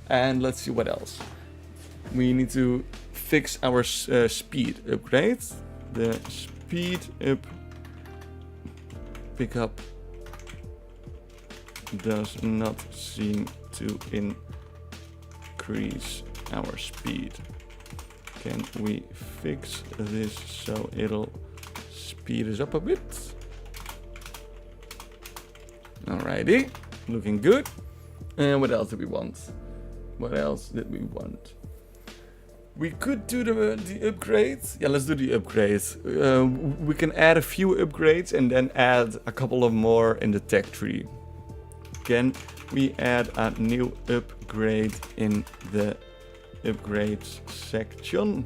and let's see what else. We need to fix our speed upgrade. The speed up pickup does not seem to increase our speed. Can we fix this so it'll speed us up a bit? Alrighty, looking good. And what else did we want? What else did we want? We could do the upgrades. Yeah, let's do the upgrades. We can add a few upgrades and then add a couple of more in the tech tree. Can we add a new upgrade in the upgrades section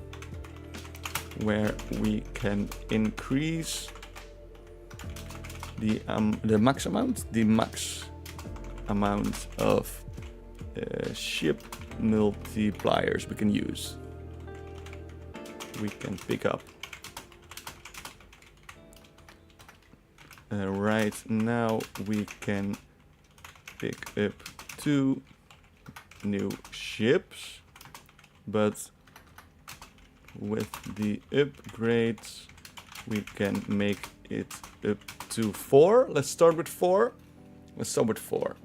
where we can increase the max amount of ship multipliers we can use. We can pick up. Right now we can pick up 2 new ships, but with the upgrades we can make it up to 4. Let's start with 4. Let's start with 4.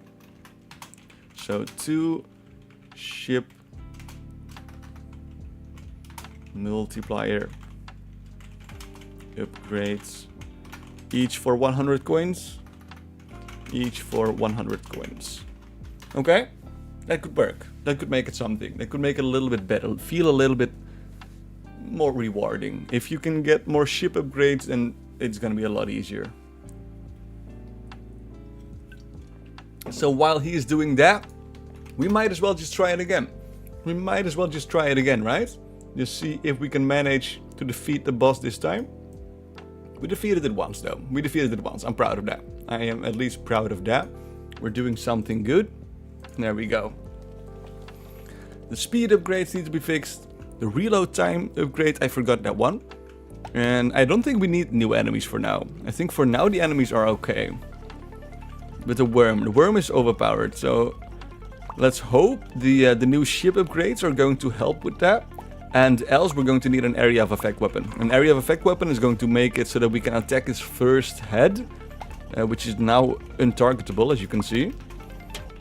So 2 ship multiplier upgrades, each for 100 coins. Each for 100 coins. Okay, that could work. That could make it something. That could make it a little bit better. Feel a little bit more rewarding. If you can get more ship upgrades, then it's gonna be a lot easier. So while he's doing that, we might as well just try it again. Right? Just see if we can manage to defeat the boss this time. We defeated it once though. I'm proud of that. I am at least proud of that. We're doing something good. There we go. The speed upgrades need to be fixed. The reload time upgrade, I forgot that one. And I don't think we need new enemies for now. I think for now the enemies are okay. But the worm is overpowered. So let's hope the new ship upgrades are going to help with that. And else we're going to need an area of effect weapon. An area of effect weapon is going to make it so that we can attack his first head. Which is now untargetable, as you can see.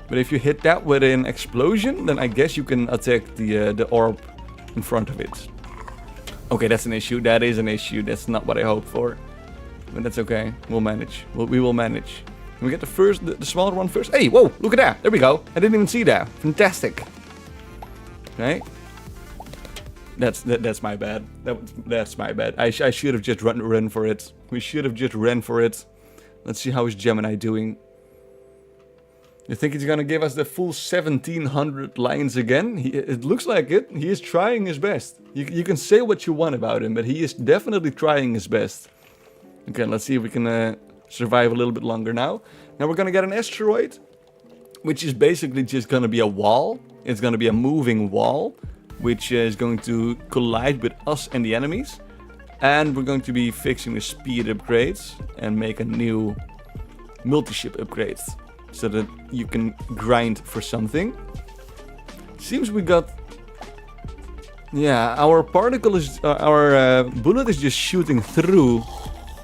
But if you hit that with an explosion, then I guess you can attack the orb in front of it. Okay, that's an issue. That is an issue. That's not what I hoped for. But that's okay. We'll manage. We will manage. Can we get the smaller one first? Hey, whoa, look at that. There we go. I didn't even see that. Fantastic. Okay. That's my bad. That's my bad. I should have just run for it. We should have just ran for it. Let's see how is Gemini doing. You think he's gonna give us the full 1700 lines again? It looks like it. He is trying his best. You can say what you want about him, but he is definitely trying his best. Okay, let's see if we can survive a little bit longer now. Now we're gonna get an asteroid, which is basically just gonna be a wall. It's gonna be a moving wall, which is going to collide with us and the enemies. And we're going to be fixing the speed upgrades and make a new multi-ship upgrade, so that you can grind for something. Seems we got... Yeah, our particle is... our bullet is just shooting through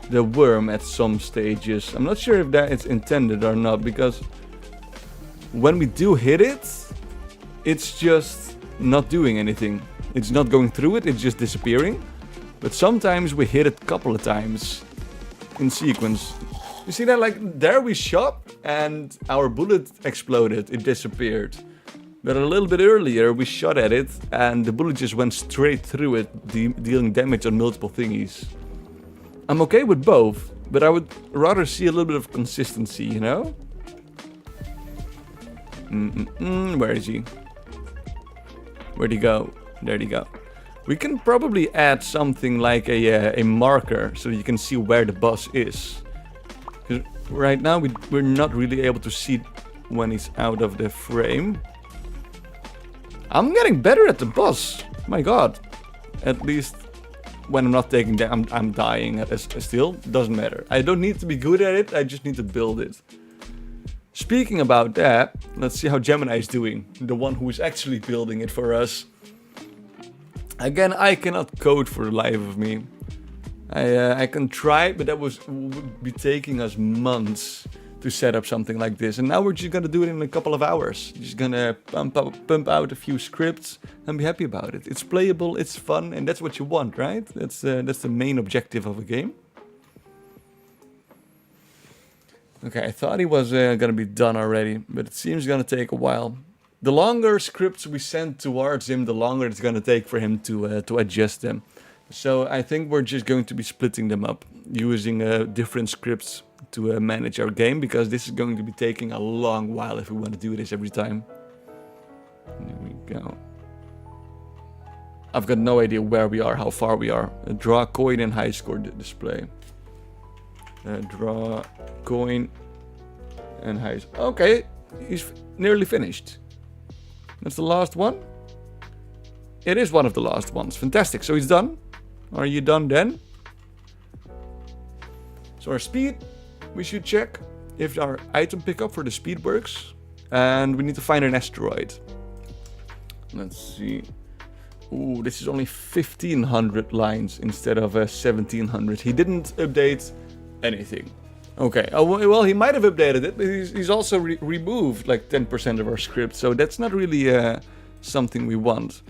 the worm at some stages. I'm not sure if that is intended or not, because when we do hit it, it's just not doing anything. It's not going through it, it's just disappearing. But sometimes we hit it a couple of times in sequence. You see that, like, there we shot and our bullet exploded, it disappeared. But a little bit earlier we shot at it and the bullet just went straight through it, dealing damage on multiple thingies. I'm okay with both, but I would rather see a little bit of consistency, you know? Where is he? Where'd he go? There he go. We can probably add something like a marker so you can see where the boss is. Because right now we're not really able to see when he's out of the frame. I'm getting better at the boss. My god. At least when I'm not taking damage, I'm dying still. Doesn't matter. I don't need to be good at it, I just need to build it. Speaking about that, let's see how Gemini is doing. The one who is actually building it for us. Again, I cannot code for the life of me. I can try, but that would be taking us months to set up something like this. And now we're just gonna do it in a couple of hours. Just gonna pump out a few scripts and be happy about it. It's playable, it's fun, and that's what you want, right? That's the main objective of a game. Okay, I thought he was gonna be done already, but it seems gonna take a while. The longer scripts we send towards him, the longer it's gonna take for him to adjust them. So I think we're just going to be splitting them up, using different scripts to manage our game, because this is going to be taking a long while if we want to do this every time. There we go. I've got no idea where we are, how far we are. Draw coin and high score display. Draw coin and high. Okay, he's nearly finished. That's the last one. It is one of the last ones. Fantastic. So he's done. Are you done then? So our speed, we should check if our item pickup for the speed works. And we need to find an asteroid. Let's see. Ooh, this is only 1500 lines instead of 1700. He didn't update anything. Okay, well, he might have updated it, but he's also removed like 10% of our script, so that's not really something we want.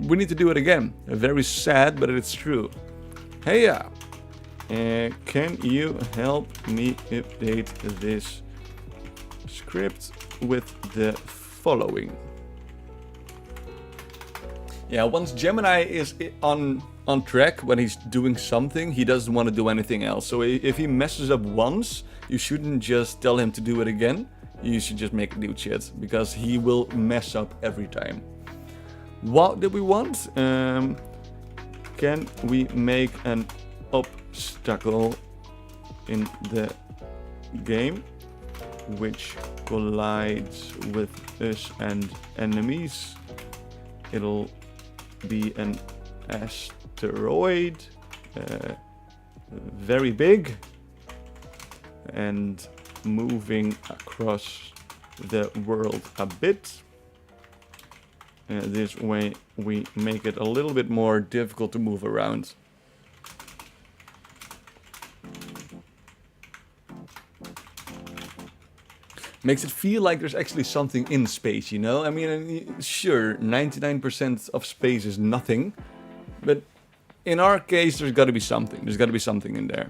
We need to do it again. Very sad, but it's true. Hey, can you help me update this script with the following? Yeah, once Gemini is on track, when he's doing something, he doesn't want to do anything else. So if he messes up once, you shouldn't just tell him to do it again. You should just make a new chat, because he will mess up every time. What did we want? Can we make an obstacle in the game which collides with us and enemies? It'll be an asteroid, very big and moving across the world a bit. This way we make it a little bit more difficult to move around. Makes it feel like there's actually something in space, you know? I mean, sure, 99% of space is nothing, but in our case, there's got to be something. There's got to be something in there.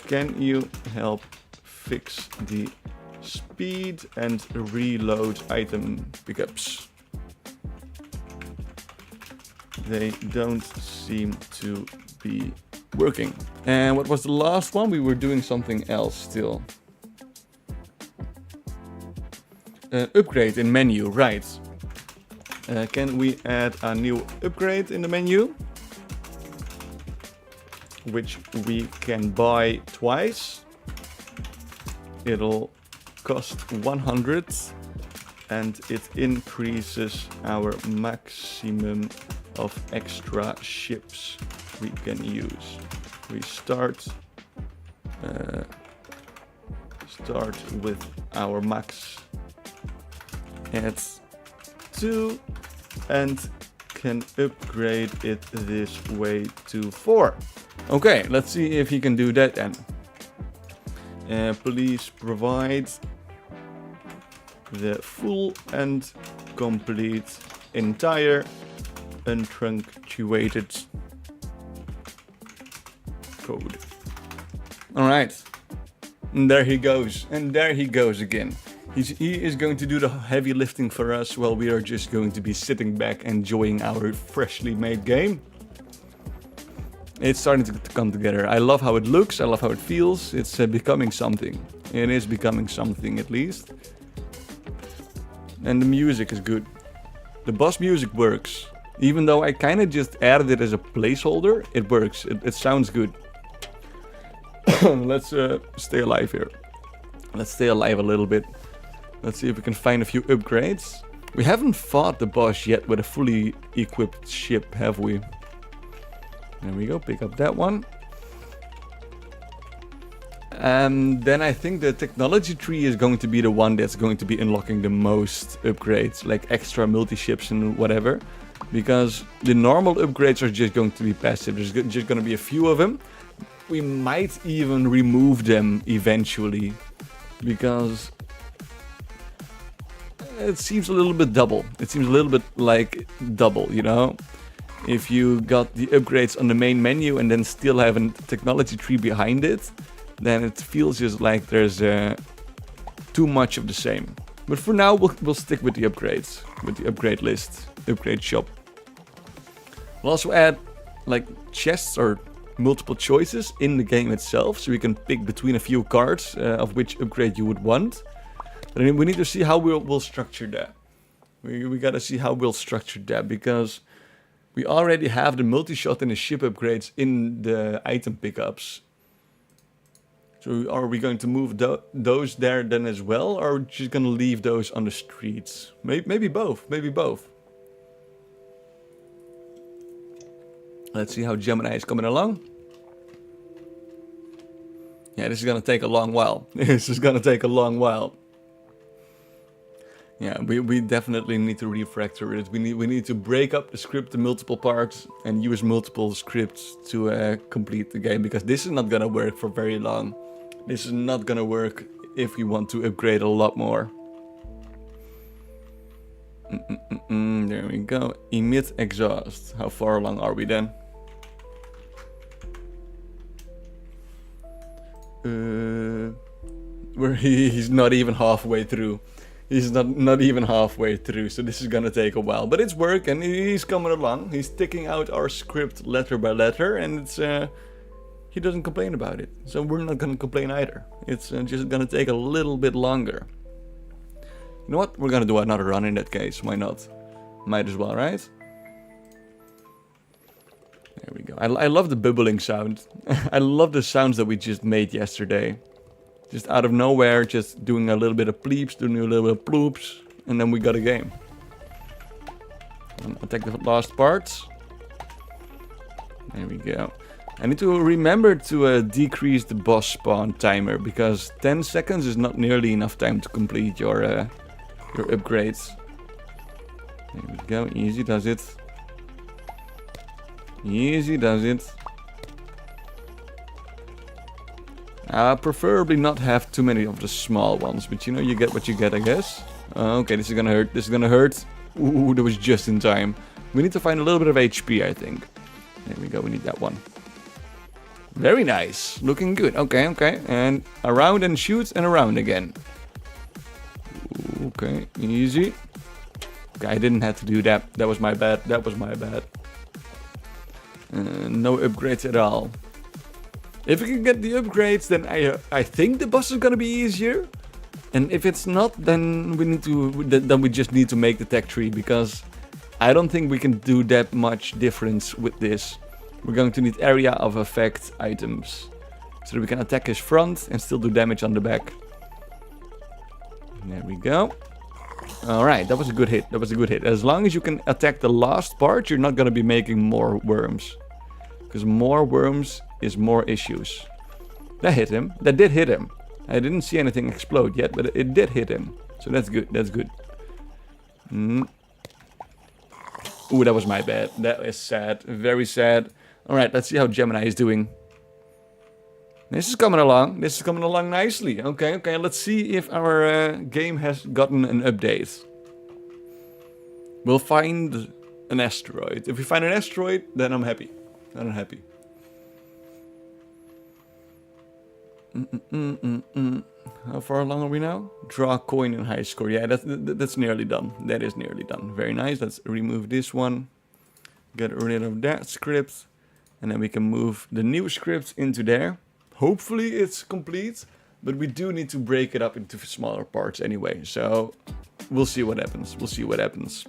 Can you help fix the speed and reload item pickups? They don't seem to be working. And what was the last one? We were doing something else still. Upgrade in menu, right. Can we add a new upgrade in the menu? Which we can buy twice. It'll cost 100 and it increases our maximum of extra ships we can use. We start with our max at 2 and can upgrade it this way to 4. Okay, let's see if he can do that then. Please provide the full and complete entire untruncated code. Alright. And there he goes. And there he goes again. He is going to do the heavy lifting for us while we are just going to be sitting back enjoying our freshly made game. It's starting to come together. I love how it looks, I love how it feels. It's becoming something. It is becoming something at least. And the music is good. The boss music works. Even though I kind of just added it as a placeholder, it works. It sounds good. Let's stay alive here. Let's stay alive a little bit. Let's see if we can find a few upgrades. We haven't fought the boss yet with a fully equipped ship, have we? There we go, pick up that one. And then I think the technology tree is going to be the one that's going to be unlocking the most upgrades, like extra multi-ships and whatever. Because the normal upgrades are just going to be passive, there's just going to be a few of them. We might even remove them eventually, because it seems a little bit double. It seems a little bit like double, you know? If you got the upgrades on the main menu and then still have a technology tree behind it, then it feels just like there's too much of the same. But for now, we'll stick with the upgrades, with the upgrade list, upgrade shop. We'll also add like chests or multiple choices in the game itself, so you can pick between a few cards of which upgrade you would want. But we need to see how we'll structure that. We gotta see how we'll structure that, because we already have the multi-shot and the ship upgrades in the item pickups. So are we going to move those there then as well, or just gonna leave those on the streets? Maybe both, maybe both. Let's see how Gemini is coming along. Yeah, this is gonna take a long while. This is gonna take a long while. Yeah, we definitely need to refactor it. We need to break up the script to multiple parts and use multiple scripts to complete the game, because this is not gonna work for very long. This is not gonna work if we want to upgrade a lot more. There we go. Emit exhaust. How far along are we then? He's not even halfway through. He's not even halfway through, so this is gonna take a while. But it's work, and he's coming along. He's ticking out our script letter by letter, and it's he doesn't complain about it. So we're not gonna complain either. It's just gonna take a little bit longer. You know what? We're gonna do another run in that case. Why not? Might as well, right? There we go. I love the bubbling sound. I love the sounds that we just made yesterday. Just out of nowhere, just doing a little bit of pleeps, doing a little bit of ploops, and then we got a game. I'll take the last parts. There we go. I need to remember to decrease the boss spawn timer, because 10 seconds is not nearly enough time to complete your upgrades. There we go. Easy does it. Easy does it. Preferably not have too many of the small ones, but you know, you get what you get, I guess. Okay, this is gonna hurt, this is gonna hurt. Ooh, that was just in time. We need to find a little bit of HP, I think. There we go, we need that one. Very nice, looking good. Okay, okay, and around and shoot and around again. Okay, easy. Okay, I didn't have to do that. That was my bad. That was my bad. No upgrades at all. If we can get the upgrades, then I think the boss is gonna be easier. And if it's not, then we just need to make the tech tree, because I don't think we can do that much difference with this. We're going to need area of effect items, so that we can attack his front and still do damage on the back. There we go. Alright, that was a good hit. That was a good hit. As long as you can attack the last part, you're not going to be making more worms. Because more worms is more issues. That hit him. That did hit him. I didn't see anything explode yet, but it did hit him. So that's good. That's good. Ooh, that was my bad. That is sad. Very sad. Alright, let's see how Gemini is doing. This is coming along. This is coming along nicely. Okay, okay. Let's see if our game has gotten an update. We'll find an asteroid. If we find an asteroid, then I'm happy. Then I'm happy. How far along are we now? Draw a coin and high score. Yeah, that's nearly done. That is nearly done. Very nice. Let's remove this one. Get rid of that script. And then we can move the new scripts into there. Hopefully it's complete, but we do need to break it up into smaller parts anyway. So we'll see what happens. We'll see what happens.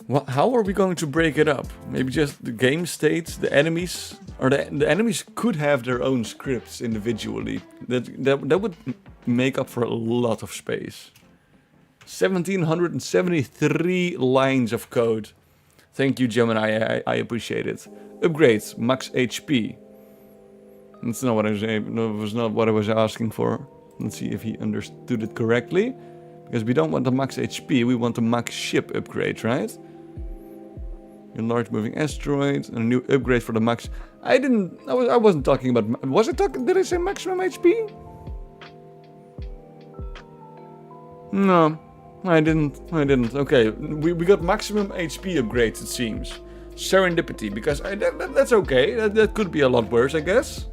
Well, how are we going to break it up? Maybe just the game states, the enemies, or the enemies could have their own scripts individually. That would make up for a lot of space. 1773 lines of code. Thank you, Gemini. I appreciate it. Upgrades, max HP. That's not what I was. No, it was not what I was asking for. Let's see if he understood it correctly. Because we don't want the max HP, we want the max ship upgrade, right? A large moving asteroid and a new upgrade for the max. I wasn't talking about. Was I talking? Did I say maximum HP? No, I didn't. Okay, we got maximum HP upgrades, it seems. Serendipity, because that's okay. That could be a lot worse, I guess.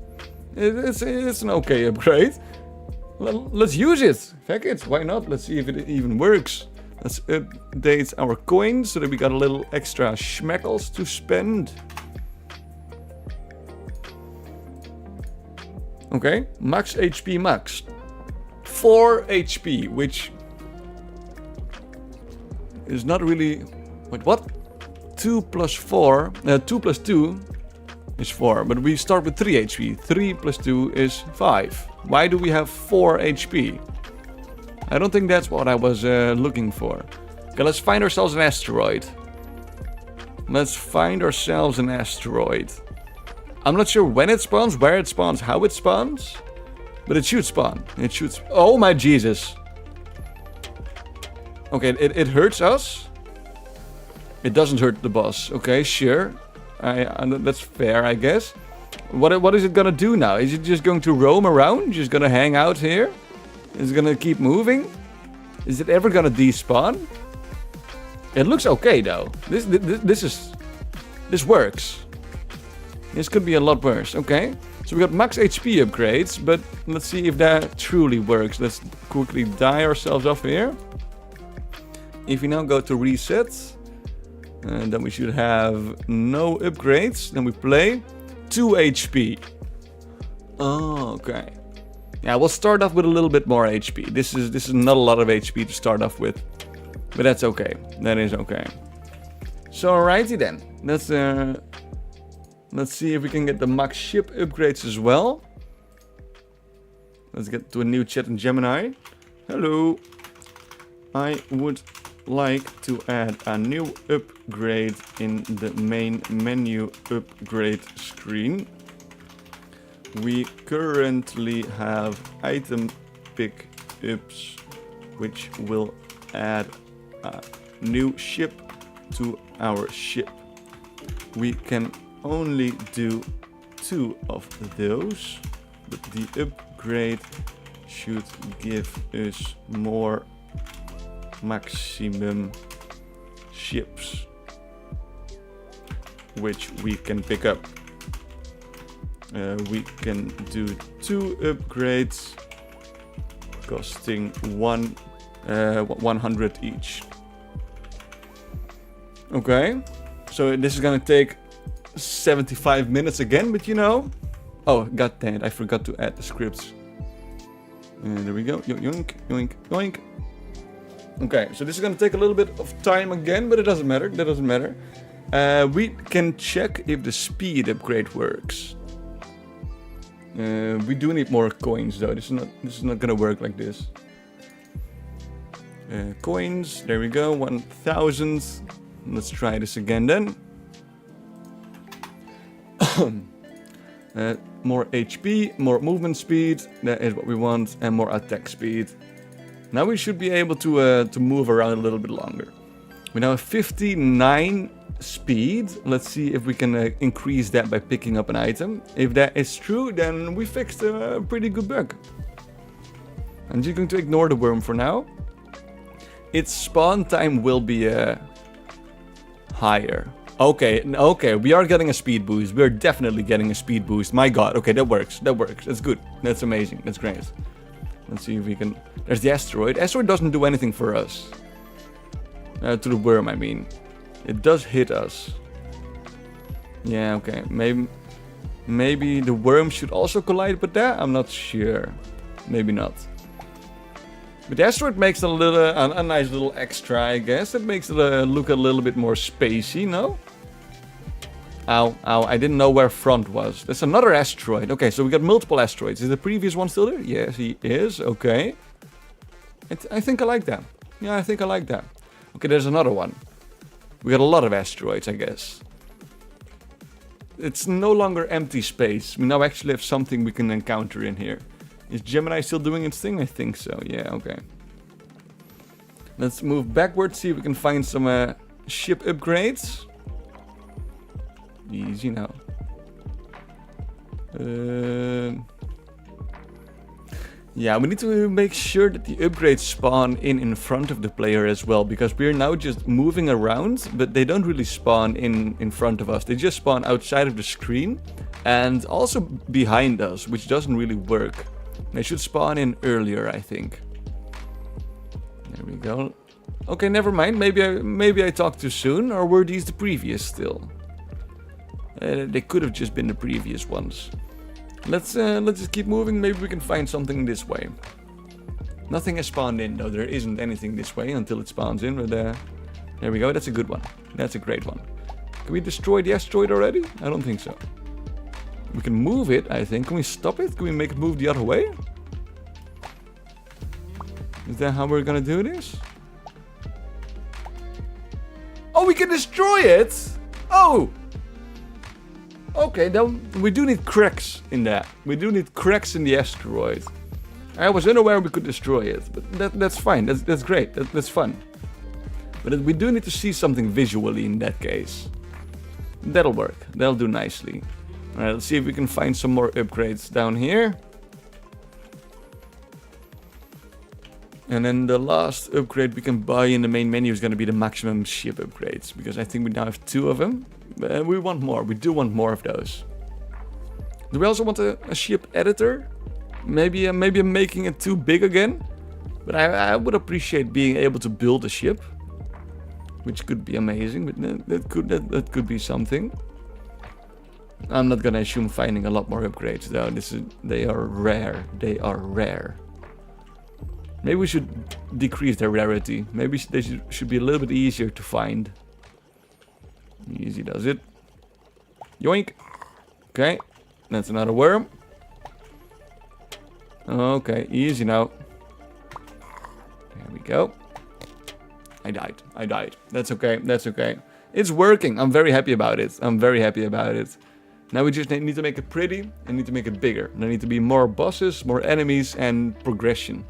It's an okay upgrade. Let's use it. Heck it, why not? Let's see if it even works. Let's update our coins so that we got a little extra schmeckles to spend. Okay, max HP max. 4 HP, which is not really... Wait, what? 2 plus 4... 2 plus 2 is 4, but we start with 3 HP. 3 plus 2 is 5. Why do we have 4 HP? I don't think that's what I was looking for. Okay, let's find ourselves an asteroid. Let's find ourselves an asteroid. I'm not sure when it spawns, where it spawns, how it spawns. But it should spawn. It should... Oh my Jesus. Okay, it hurts us. It doesn't hurt the boss. Okay, sure. That's fair, I guess. What is it gonna do now? Is it just going to roam around? Just gonna hang out here? Is it gonna keep moving? Is it ever gonna despawn? It looks okay though. This works. This could be a lot worse. Okay, so we got max HP upgrades, but let's see if that truly works. Let's quickly die ourselves off here. If we now go to reset, then we should have no upgrades. Then we play 2 HP. Oh, okay. Yeah, we'll start off with a little bit more HP. This is not a lot of HP to start off with, but that's okay. That is okay. So alrighty then. Let's see if we can get the max ship upgrades as well. Let's get to a new chat in Gemini. Hello. I would like to add a new upgrade in the main menu upgrade screen. We currently have item pickups, which will add a new ship to our ship. We can only do 2 of those, but the upgrade should give us more maximum ships. which we can pick up. We can do 2 upgrades costing 100 each. Okay, so this is gonna take 75 minutes again, but you know. Oh, god damn it, I forgot to add the scripts. There we go. Yoink, yoink, yoink. Okay, so this is gonna take a little bit of time again, but it doesn't matter. That doesn't matter. We can check if the speed upgrade works. We do need more coins though. This is not gonna work like this. Coins. There we go. 1,000. Let's try this again then. More HP, more movement speed, that is what we want, and more attack speed. Now we should be able to move around a little bit longer. We now have 59 speed. Let's see if we can increase that by picking up an item. If that is true, then we fixed a pretty good bug. I'm just going to ignore the worm for now. Its spawn time will be higher. Okay, we are getting a speed boost. We're definitely getting a speed boost. My god, okay, that works. That's good. That's amazing. That's great. Let's see if we can... There's the asteroid. Asteroid doesn't do anything for us. To the worm, I mean. It does hit us. Yeah, okay. Maybe the worm should also collide with that? I'm not sure. Maybe not. But the asteroid makes a nice little extra, I guess. It makes it look a little bit more spacey, no? Ow, I didn't know where front was. There's another asteroid. Okay, so we got multiple asteroids. Is the previous one still there? Yes, he is. Okay. I think I like that. Yeah, I think I like that. Okay, there's another one. We got a lot of asteroids, I guess. It's no longer empty space. We now actually have something we can encounter in here. Is Gemini still doing its thing? I think so. Yeah, okay. Let's move backwards, see if we can find some ship upgrades. Easy now. Yeah, we need to make sure that the upgrades spawn in front of the player as well, because we're now just moving around, but they don't really spawn in front of us. They just spawn outside of the screen and also behind us, which doesn't really work. They should spawn in earlier, I think. There we go. Okay, never mind. Maybe I talked too soon, or were these the previous still? They could have just been the previous ones. Let's just keep moving. Maybe we can find something this way. Nothing has spawned in though. There isn't anything this way until it spawns in. But there we go. That's a good one. That's a great one. Can we destroy the asteroid already? I don't think so. We can move it, I think. Can we stop it? Can we make it move the other way? Is that how we're gonna do this? Oh, we can destroy it! Oh! Okay, then we do need cracks in that. We do need cracks in the asteroid. I was unaware we could destroy it, but that's fine. That's great. That's fun. But we do need to see something visually in that case. That'll work. That'll do nicely. Alright, let's see if we can find some more upgrades down here. And then the last upgrade we can buy in the main menu is going to be the maximum ship upgrades. Because I think we now have 2 of them. We want more. We do want more of those. Do we also want a ship editor? Maybe I'm making it too big again. But I would appreciate being able to build a ship. Which could be amazing. But that could be something. I'm not gonna assume finding a lot more upgrades though. They are rare. They are rare. Maybe we should decrease their rarity. Maybe they should be a little bit easier to find. Easy does it. Yoink. Okay. That's another worm. Okay, easy now. There we go. I died. That's okay. That's okay. It's working. I'm very happy about it. Now we just need to make it pretty and need to make it bigger. There need to be more bosses, more enemies, and progression.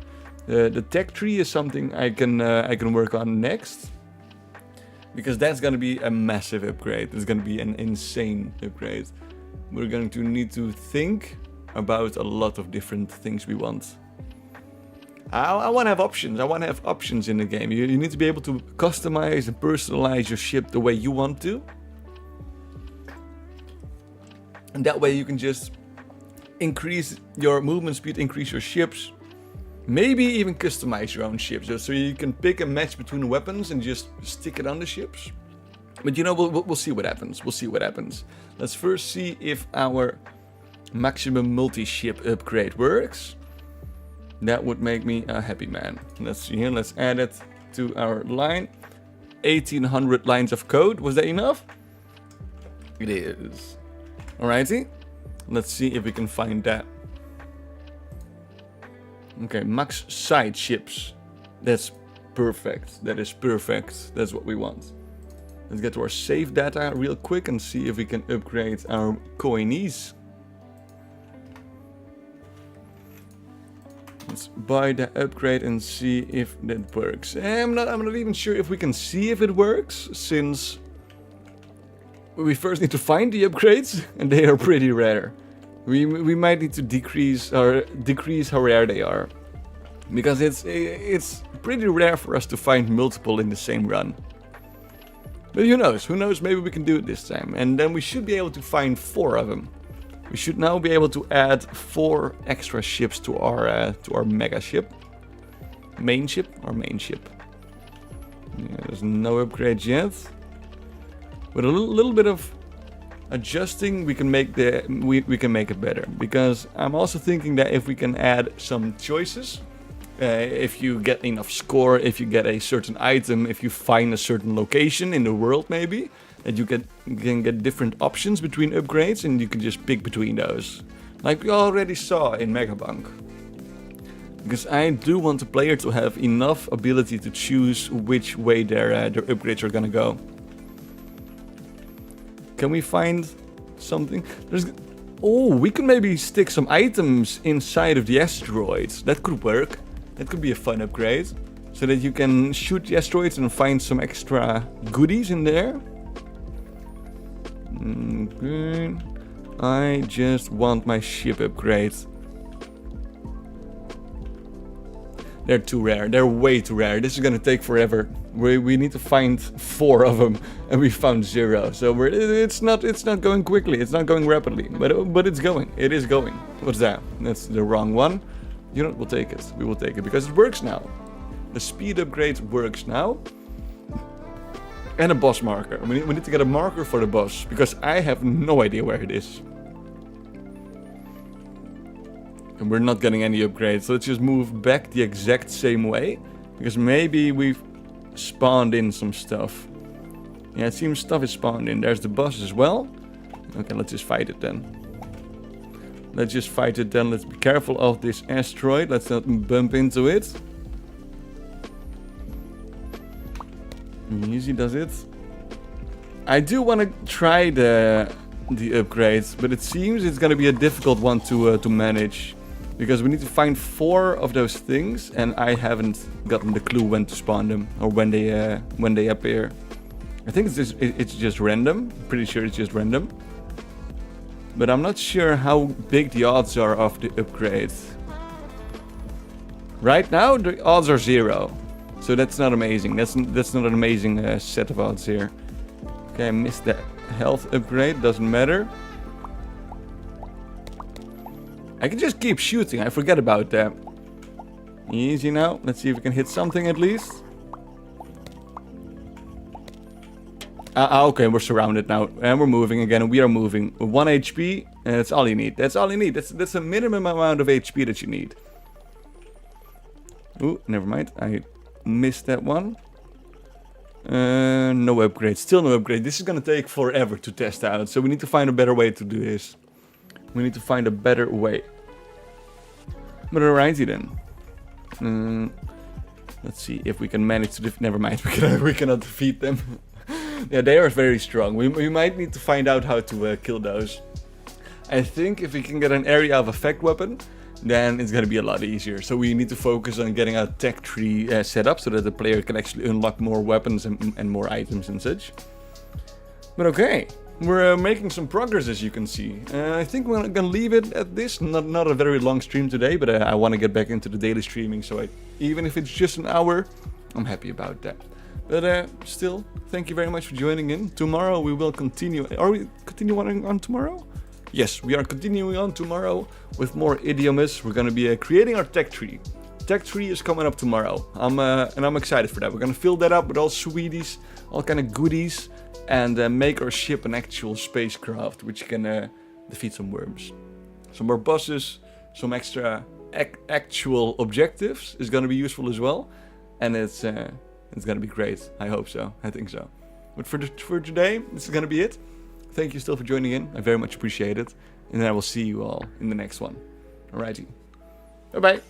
The tech tree is something I can work on next. Because that's going to be a massive upgrade. It's going to be an insane upgrade. We're going to need to think about a lot of different things we want. I want to have options. I want to have options in the game. You need to be able to customize and personalize your ship the way you want to. And that way you can just increase your movement speed, increase your ships. Maybe even customize your own ships. So you can pick and match between weapons and just stick it on the ships. But you know, we'll see what happens. We'll see what happens. Let's first see if our maximum multi-ship upgrade works. That would make me a happy man. Let's see here. Let's add it to our line. 1800 lines of code. Was that enough? It is. Alrighty. Let's see if we can find that. Okay, max side ships. That's perfect. That is perfect. That's what we want. Let's get to our save data real quick and see if we can upgrade our coinies. Let's buy the upgrade and see if that works. I'm not even sure if we can see if it works, since we first need to find the upgrades and they are pretty rare. We might need to decrease how rare they are, because it's pretty rare for us to find multiple in the same run. But who knows? Who knows? Maybe we can do it this time, and then we should be able to find 4 of them. We should now be able to add 4 extra ships to our mega ship. Main ship or main ship. Yeah, there's no upgrades yet. With a little bit of adjusting, we can make it better. Because I'm also thinking that if we can add some choices, if you get enough score, if you get a certain item, if you find a certain location in the world, maybe. That you can get different options between upgrades, and you can just pick between those. Like we already saw in Megabunk. Because I do want the player to have enough ability to choose which way their upgrades are gonna go. Can we find something? Oh, we could maybe stick some items inside of the asteroids. That could work. That could be a fun upgrade. So that you can shoot the asteroids and find some extra goodies in there. Okay. I just want my ship upgrades. They're too rare. They're way too rare. This is gonna take forever. We need to find 4 of them, and we found 0. So it's not going quickly. It's not going rapidly. But it's going. It is going. What's that? That's the wrong one. You know what? We'll take it. We will take it because it works now. The speed upgrade works now. And a boss marker. We need to get a marker for the boss, because I have no idea where it is. And we're not getting any upgrades, so let's just move back the exact same way. Because maybe we've spawned in some stuff. Yeah, it seems stuff is spawned in. There's the boss as well. Okay, let's just fight it then. Let's just fight it then. Let's be careful of this asteroid. Let's not bump into it. Easy does it. I do want to try the upgrades, but it seems it's gonna be a difficult one to manage, because we need to find 4 of those things, and I haven't gotten the clue when to spawn them or when they appear. I think it's just random. Pretty sure it's just random, but I'm not sure how big the odds are of the upgrades. Right now the odds are 0. So that's not amazing. That's not an amazing set of odds here. Okay, I missed that health upgrade. Doesn't matter. I can just keep shooting. I forget about that. Easy now. Let's see if we can hit something at least. Okay, we're surrounded now. And we're moving again. We are moving. 1 HP. And that's all you need. That's all you need. That's a minimum amount of HP that you need. Ooh, never mind. I missed that one. No upgrade. Still no upgrade. This is gonna take forever to test out. So we need to find a better way to do this. We need to find a better way. But alrighty then. Let's see if we can manage to never mind. We cannot defeat them. Yeah, they are very strong. We might need to find out how to kill those. I think if we can get an area of effect weapon, then it's gonna be a lot easier. So we need to focus on getting a tech tree set up so that the player can actually unlock more weapons and more items and such. But okay, we're making some progress, as you can see. I think we're gonna leave it at this. Not a very long stream today, but I want to get back into the daily streaming. So even if it's just an hour, I'm happy about that. But still, thank you very much for joining in. Tomorrow we will continue. Are we continuing on tomorrow? Yes, we are continuing on tomorrow with more IDIOMOUS. We're going to be creating our tech tree. Tech tree is coming up tomorrow. I'm excited for that. We're going to fill that up with all sweeties, all kind of goodies, and make our ship an actual spacecraft, which can defeat some worms. Some more bosses, some extra actual objectives is going to be useful as well, and it's going to be great. I hope so. I think so. But for today, this is going to be it. Thank you still for joining in. I very much appreciate it, and I will see you all in the next one. Alrighty. Bye bye.